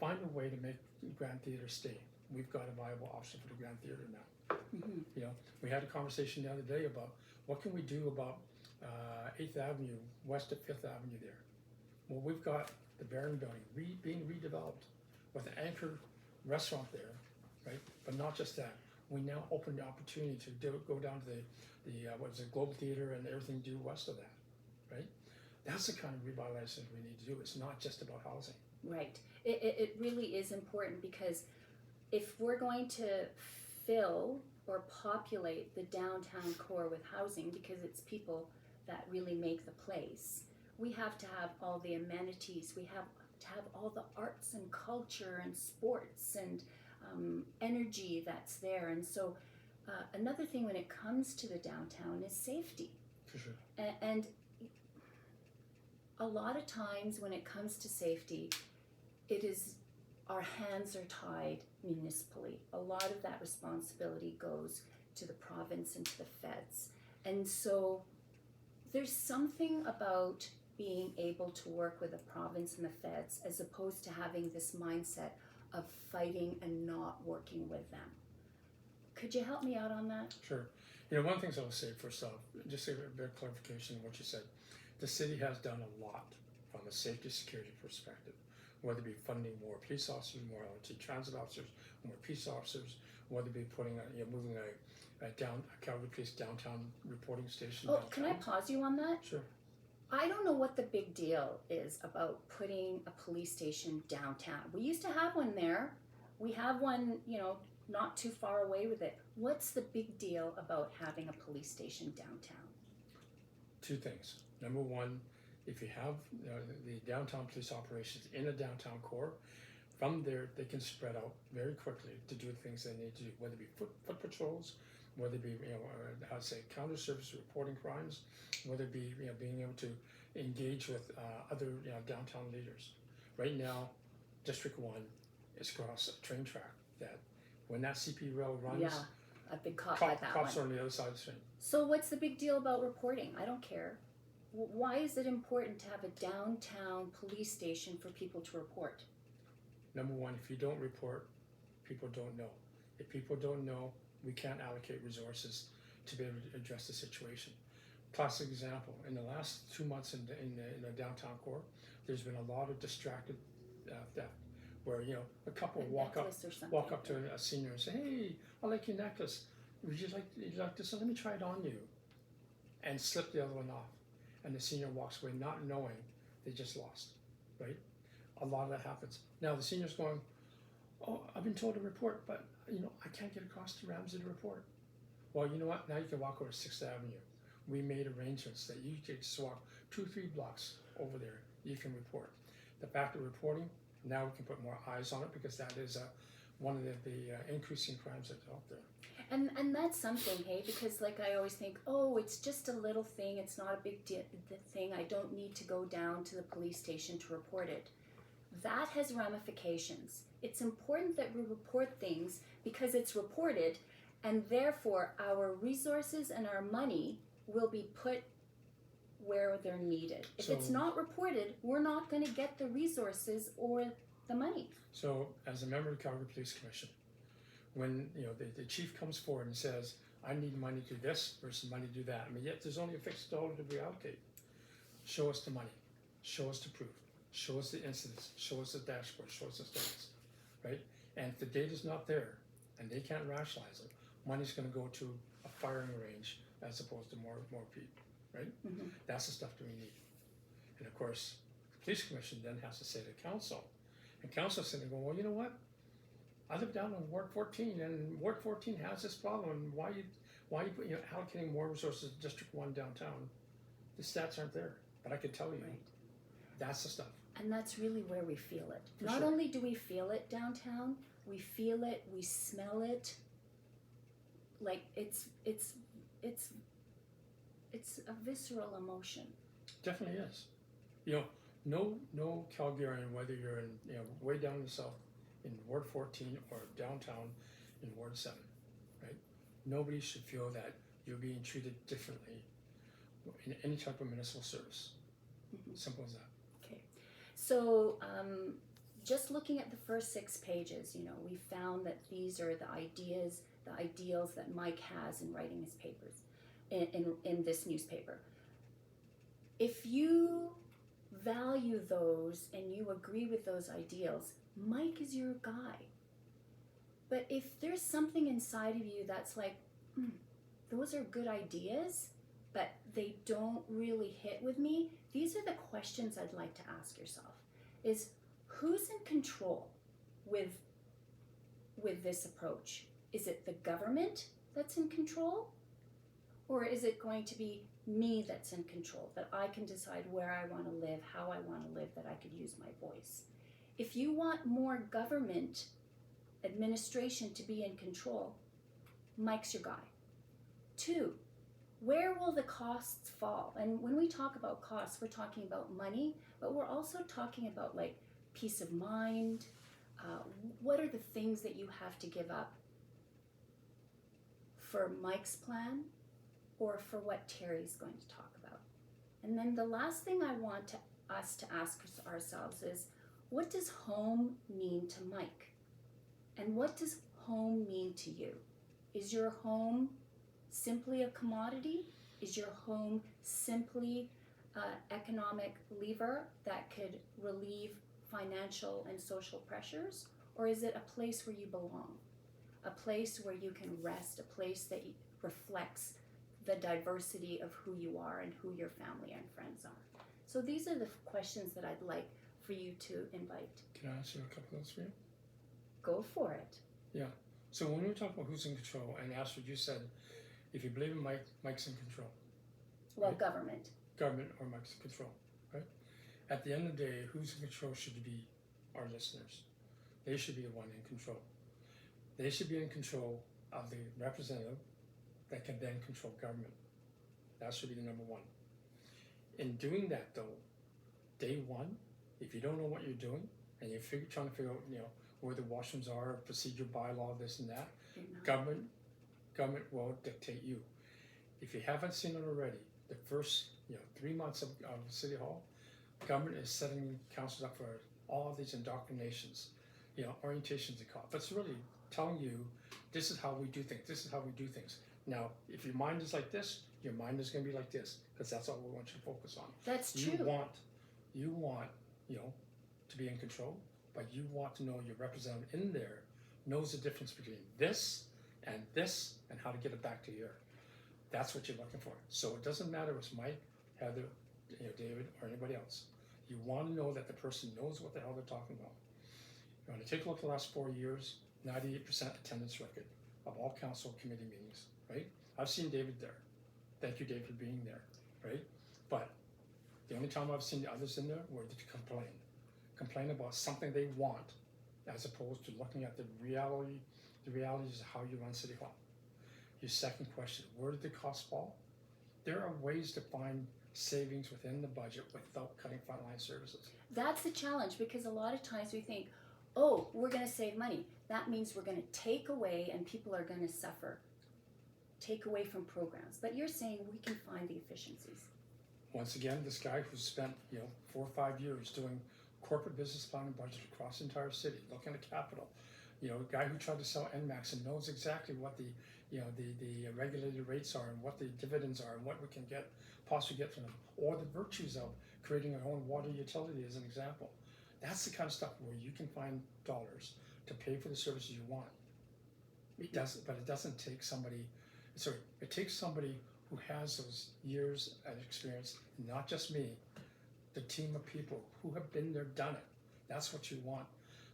find a way to make the Grand Theatre stay. We've got a viable option for the Grand Theatre now. Mhm. We had a conversation the other day about what can we do about 8th Avenue, west of 5th Avenue there. Well, we've got the Barron building being redeveloped with an anchor restaurant there, right? But not just that. We now open the opportunity to go down to the Global Theatre and everything due west of that, right? That's the kind of revitalization we need to do. It's not just about housing. Right. It really is important, because if we're going to fill or populate the downtown core with housing, because it's people that really make the place, we have to have all the amenities, we have to have all the arts and culture and sports and energy that's there. And so another thing when it comes to the downtown is safety. For sure. And a lot of times when it comes to safety, it is our hands are tied municipally. A lot of that responsibility goes to the province and to the feds. And so there's something about being able to work with the province and the feds as opposed to having this mindset of fighting and not working with them. Could you help me out on that? Sure. One of the things I will say first off, just a bit of clarification on what you said. The city has done a lot from a safety security perspective, whether it be funding more police officers, more LRT transit officers, more peace officers, whether it be moving at Calgary Police downtown reporting station. Oh, downtown. can I pause you on that? Sure. I don't know what the big deal is about putting a police station downtown. We used to have one there. We have one, not too far away with it. What's the big deal about having a police station downtown? Two things. Number one, if you have the downtown police operations in a downtown core, from there they can spread out very quickly to do things they need to do, whether it be foot patrols, whether it be counter service reporting crimes, whether it be being able to engage with other downtown leaders. Right now, District 1 is across a train track that when that CP rail runs, Yeah, I've been caught by that cops one. are on the other side of the train. So what's the big deal about reporting? I don't care. Why is it important to have a downtown police station for people to report? Number one, if you don't report, people don't know. If people don't know, we can't allocate resources to be able to address the situation. Classic example, in the last 2 months in the downtown core, there's been a lot of distracted theft, where a couple walk up to a senior and say, "Hey, I like your necklace. Would you like this? Let me try it on you," and slip the other one off, and the senior walks away not knowing they just lost, right? A lot of that happens. Now the senior's going, "Oh, I've been told to report, but I can't get across to Ramsey to report." Well, you know what? Now you can walk over to 6th Avenue. We made arrangements that you could just walk 2-3 blocks over there. You can report. The fact of reporting, now we can put more eyes on it because that is one of the increasing crimes that's out there. And that's something, hey, because like I always think, oh, it's just a little thing. It's not a big thing. I don't need to go down to the police station to report it. That has ramifications. It's important that we report things because it's reported, and therefore our resources and our money will be put where they're needed. If it's not reported, we're not going to get the resources or the money. So as a member of the Calgary Police Commission, when the chief comes forward and says, "I need money to do this versus money to do that," I mean, yet there's only a fixed dollar to be allocated. Show us the money. Show us the proof. Show us the incidents, show us the dashboard, show us the stats, right? And if the data's not there and they can't rationalize it, money's going to go to a firing range as opposed to more people, right? Mm-hmm. That's the stuff that we need. And of course, the police commission then has to say to council, and council's sitting there going, "Well, you know what? I live down in Ward 14, and Ward 14 has this problem. And why you allocating more resources to District 1 downtown? The stats aren't there, but I could tell you." Right. That's the stuff. And that's really where we feel it. For Not sure. only do we feel it downtown, we feel it, we smell it. Like it's a visceral emotion. Definitely is. No Calgarian, whether you're in way down in the south in Ward 14 or downtown in Ward 7, right? Nobody should feel that you're being treated differently in any type of municipal service. Mm-hmm. Simple as that. Okay. So just looking at the first 6 pages, we found that these are the ideas, the ideals that Myke has in writing his papers in this newspaper. If you value those and you agree with those ideals, Myke is your guy. But if there's something inside of you that's like, those are good ideas, but they don't really hit with me, these are the questions I'd like to ask yourself. Is who's in control with this approach? Is it the government that's in control? Or is it going to be me that's in control, that I can decide where I want to live, how I want to live, that I could use my voice? If you want more government administration to be in control, Myke's your guy. 2, where will the costs fall? And when we talk about costs, we're talking about money, but we're also talking about like peace of mind. What are the things that you have to give up for Myke's plan or for what Terry's going to talk about? And then the last thing I want us to ask ourselves is, what does home mean to Myke? And what does home mean to you? Is your home simply a commodity? Is your home simply an economic lever that could relieve financial and social pressures? Or is it a place where you belong? a place where you can rest, a place that reflects the diversity of who you are and who your family and friends are. So these are the questions that I'd like for you to invite. Can I answer a couple of those for you? Go for it. So when we talk about who's in control, and Astrid, you said, if you believe in Mike's in control, Well, Right. government. government or Mike's in control, right? At the end of the day, who's in control should be our listeners. They should be the one in control. They should be in control of the representative that can then control government. That should be the number one. In doing that though, day one, if you don't know what you're doing and you're trying to figure out, where the washrooms are, procedure, bylaw, this and that, You're not. government will dictate you. If you haven't seen it already, the first 3 months of City Hall, government is setting councils up for all of these indoctrinations, orientations they call it. But it's really telling you this is how we do things. This is how we do things. Now, if your mind is like this, your mind is going to be like this, because that's all we want you to focus on. That's You true. want, to be in control, but you want to know your representative in there knows the difference between this and how to get it back to here. That's what you're looking for. So it doesn't matter if it's Mike, Heather, David, or anybody else. You want to know that the person knows what the hell they're talking about. You want to take a look at the last 4 years, 98% attendance record of all council committee meetings, right? I've seen David there. Thank you, David, for being there, right? But the only time I've seen the others in there were to complain about something they want, as opposed to looking at the realities of how you run City Hall. Your second question, where did the costs fall? There are ways to find savings within the budget without cutting frontline services. That's the challenge, because a lot of times we think, oh, we're going to save money. That means we're going to take away and people are going to suffer. Take away from programs. But you're saying we can find the efficiencies. Once again, this guy who spent 4 or 5 years doing corporate business planning budget across the entire city, looking at capital, a guy who tried to sell NMAX and knows exactly what the regulated rates are and what the dividends are and what we can possibly get from them, or the virtues of creating our own water utility as an example. That's the kind of stuff where you can find dollars to pay for the services you want. It doesn't take somebody. It takes somebody who has those years of experience, not just me, the team of people who have been there, done it. That's what you want.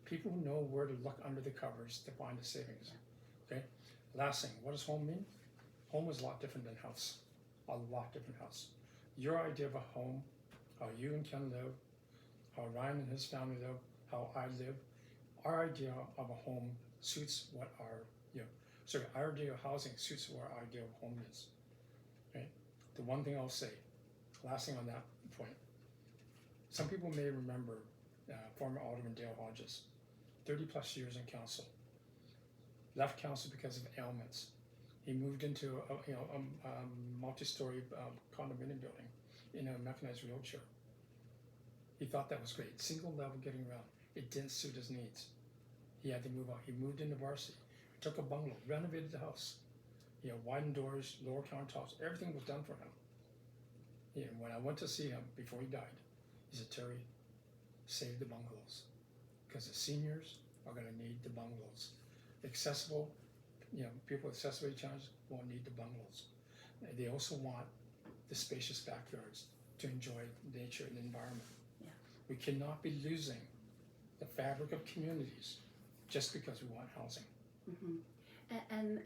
People who know where to look under the covers to find the savings. Okay? Last thing, what does home mean? Home is a lot different than house. A lot different house. Your idea of a home, how you and Ken live, how Ryan and his family live, how I live, our idea of a home suits what our idea of housing suits what our idea of home is. Okay? The one thing I'll say, last thing on that point, some people may remember former Alderman Dale Hodges, 30 plus years in council, left council because of ailments. He moved into a multi-story condominium building in a mechanized wheelchair. He thought that was great, single level getting around. It didn't suit his needs. He had to move out. He moved into Varsity, took a bungalow, renovated the house, widened doors, lower countertops, everything was done for him. When I went to see him before he died, he said, Terry, save the bungalows, because the seniors are going to need the bungalows. Accessible, people with accessibility challenges won't need the bungalows. They also want the spacious backyards to enjoy nature and the environment. Yeah. We cannot be losing the fabric of communities just because we want housing. Mm-hmm.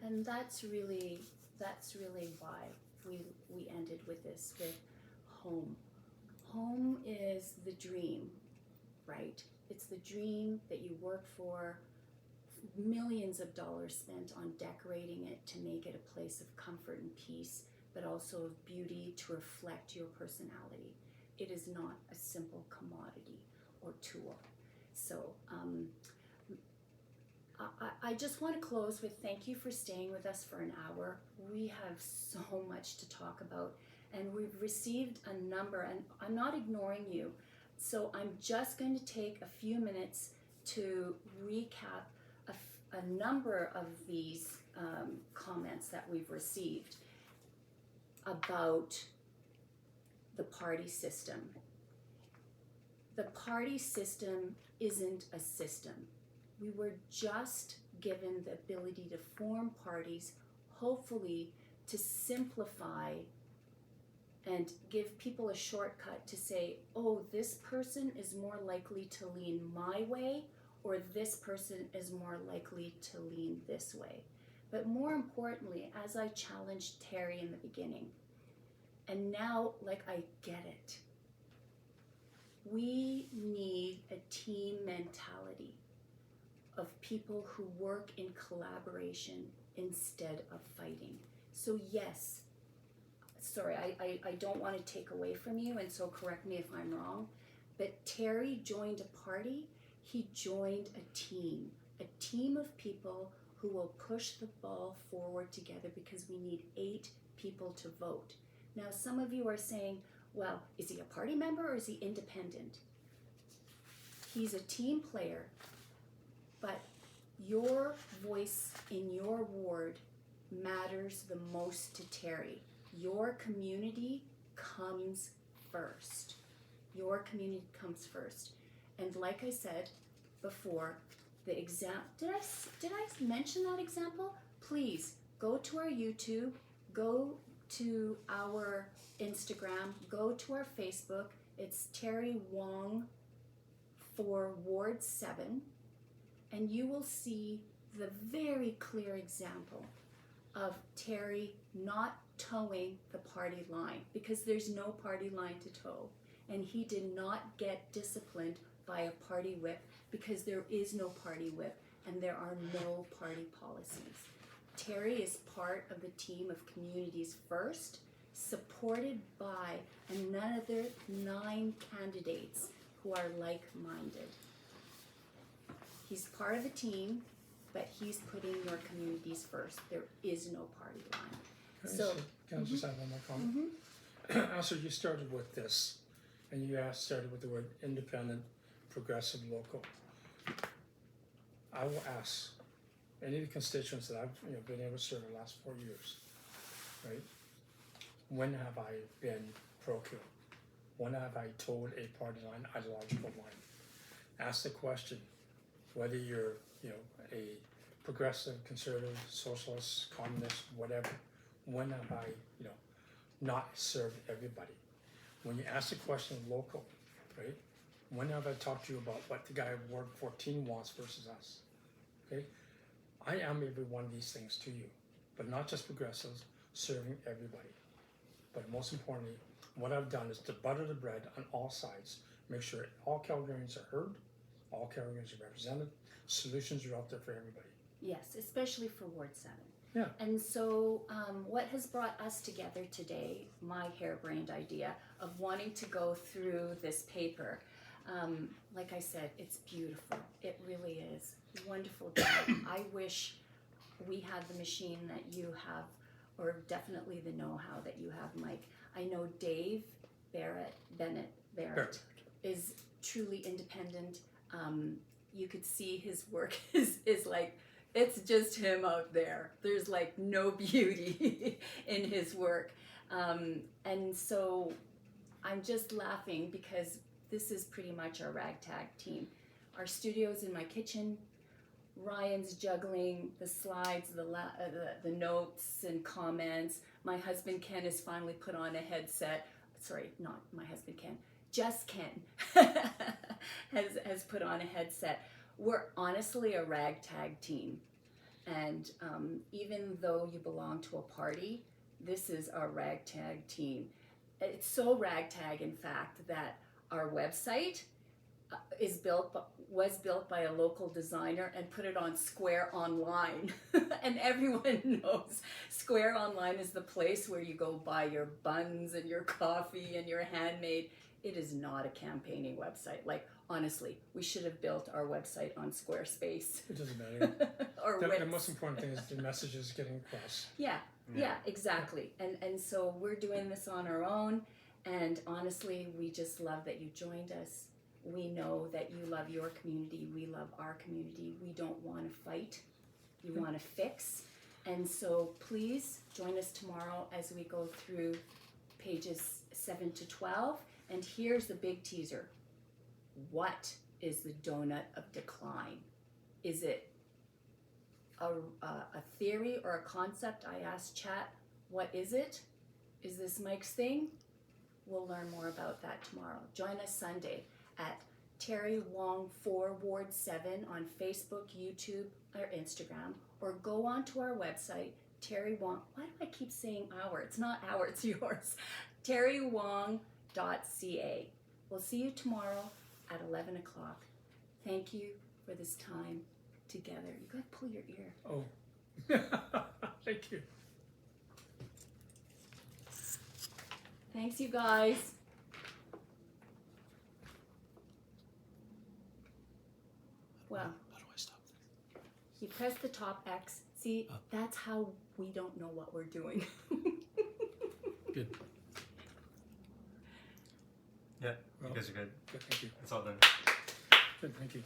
And that's really why we ended with this, with home. Home is the dream, right? It's the dream that you work for, millions of dollars spent on decorating it to make it a place of comfort and peace, but also of beauty to reflect your personality. It is not a simple commodity or tool. So I just want to close with thank you for staying with us for an hour. We have so much to talk about, and we've received a number, and I'm not ignoring you. So I'm just going to take a few minutes to recap a number of these comments that we've received about the party system. The party system isn't a system. We were just given the ability to form parties, hopefully to simplify and give people a shortcut to say, oh, this person is more likely to lean my way, or this person is more likely to lean this way. But more importantly, as I challenged Terry in the beginning, and now, like, I get it. We need a team mentality of people who work in collaboration instead of fighting. So yes, sorry, I don't want to take away from you, and so correct me if I'm wrong, but Terry joined a party. He joined a team of people who will push the ball forward together, because we need 8 people to vote. Now, some of you are saying, well, is he a party member or is he independent? He's a team player, but your voice in your ward matters the most to Terry. Your community comes first. Your community comes first. And like I said before, the did I mention that example? Please go to our YouTube, go to our Instagram, go to our Facebook. It's Terry Wong for Ward 7, and you will see the very clear example of Terry not towing the party line, because there's no party line to tow, and he did not get disciplined by a party whip, because there is no party whip and there are no party policies. Terry is part of the team of Communities First, supported by another 9 candidates who are like-minded. He's part of the team, but he's putting your communities first. There is no party line. Can I just have one more comment? Astrid, you started with this, and you started with the word independent, progressive, local. I will ask any of the constituents that I've been able to serve in the last 4 years, right? When have I been parochial? When have I told a party line, ideological line? Ask the question whether you're, a progressive, conservative, socialist, communist, whatever. When have I, not served everybody? When you ask the question of local, right? When have I talked to you about what the guy of Ward 14 wants versus us? Okay? I am every one of these things to you, but not just progressives, serving everybody. But most importantly, what I've done is to butter the bread on all sides, make sure all Calgarians are heard, all Calgarians are represented, solutions are out there for everybody. Yes, especially for Ward 7. Yeah. And so what has brought us together today, my harebrained idea of wanting to go through this paper, like I said, it's beautiful. It really is. Wonderful job. I wish we had the machine that you have, or definitely the know-how that you have, Myke. I know Dave Bennett is truly independent. You could see his work is like, it's just him out there. There's like no beauty in his work. And so I'm just laughing because this is pretty much our ragtag team. Our studio's in my kitchen. Ryan's juggling the slides, the notes and comments. My husband Ken has finally put on a headset. Sorry, not my husband Ken. Just Ken has put on a headset. We're honestly a ragtag team. And even though you belong to a party, this is our ragtag team. It's so ragtag, in fact, that our website was built by a local designer and put it on Square Online. And everyone knows Square Online is the place where you go buy your buns and your coffee and your handmade. It is not a campaigning website. Like, honestly, we should have built our website on Squarespace. It doesn't matter. Or the most important thing is the message is getting across. Yeah, exactly. And so we're doing this on our own. And honestly, we just love that you joined us. We know that you love your community. We love our community. We don't want to fight. We want to fix. And so please join us tomorrow as we go through pages 7 to 12. And here's the big teaser. What is the donut of decline? Is it a theory or a concept, I asked chat, what is it? Is this Myke's thing? We'll learn more about that tomorrow. Join us Sunday at Terry Wong 4 Ward 7 on Facebook, YouTube, or Instagram, or go on to our website, Terry Wong. Why do I keep saying our? It's not our, it's yours. terrywong.ca. We'll see you tomorrow at 11 o'clock. Thank you for this time together. You gotta pull your ear. Oh, thank you. Thanks, you guys. Well, How do I stop? you press the top X. See, that's how we don't know what we're doing. Good. Yeah, you guys are good. Good, thank you. It's all done. Good, thank you.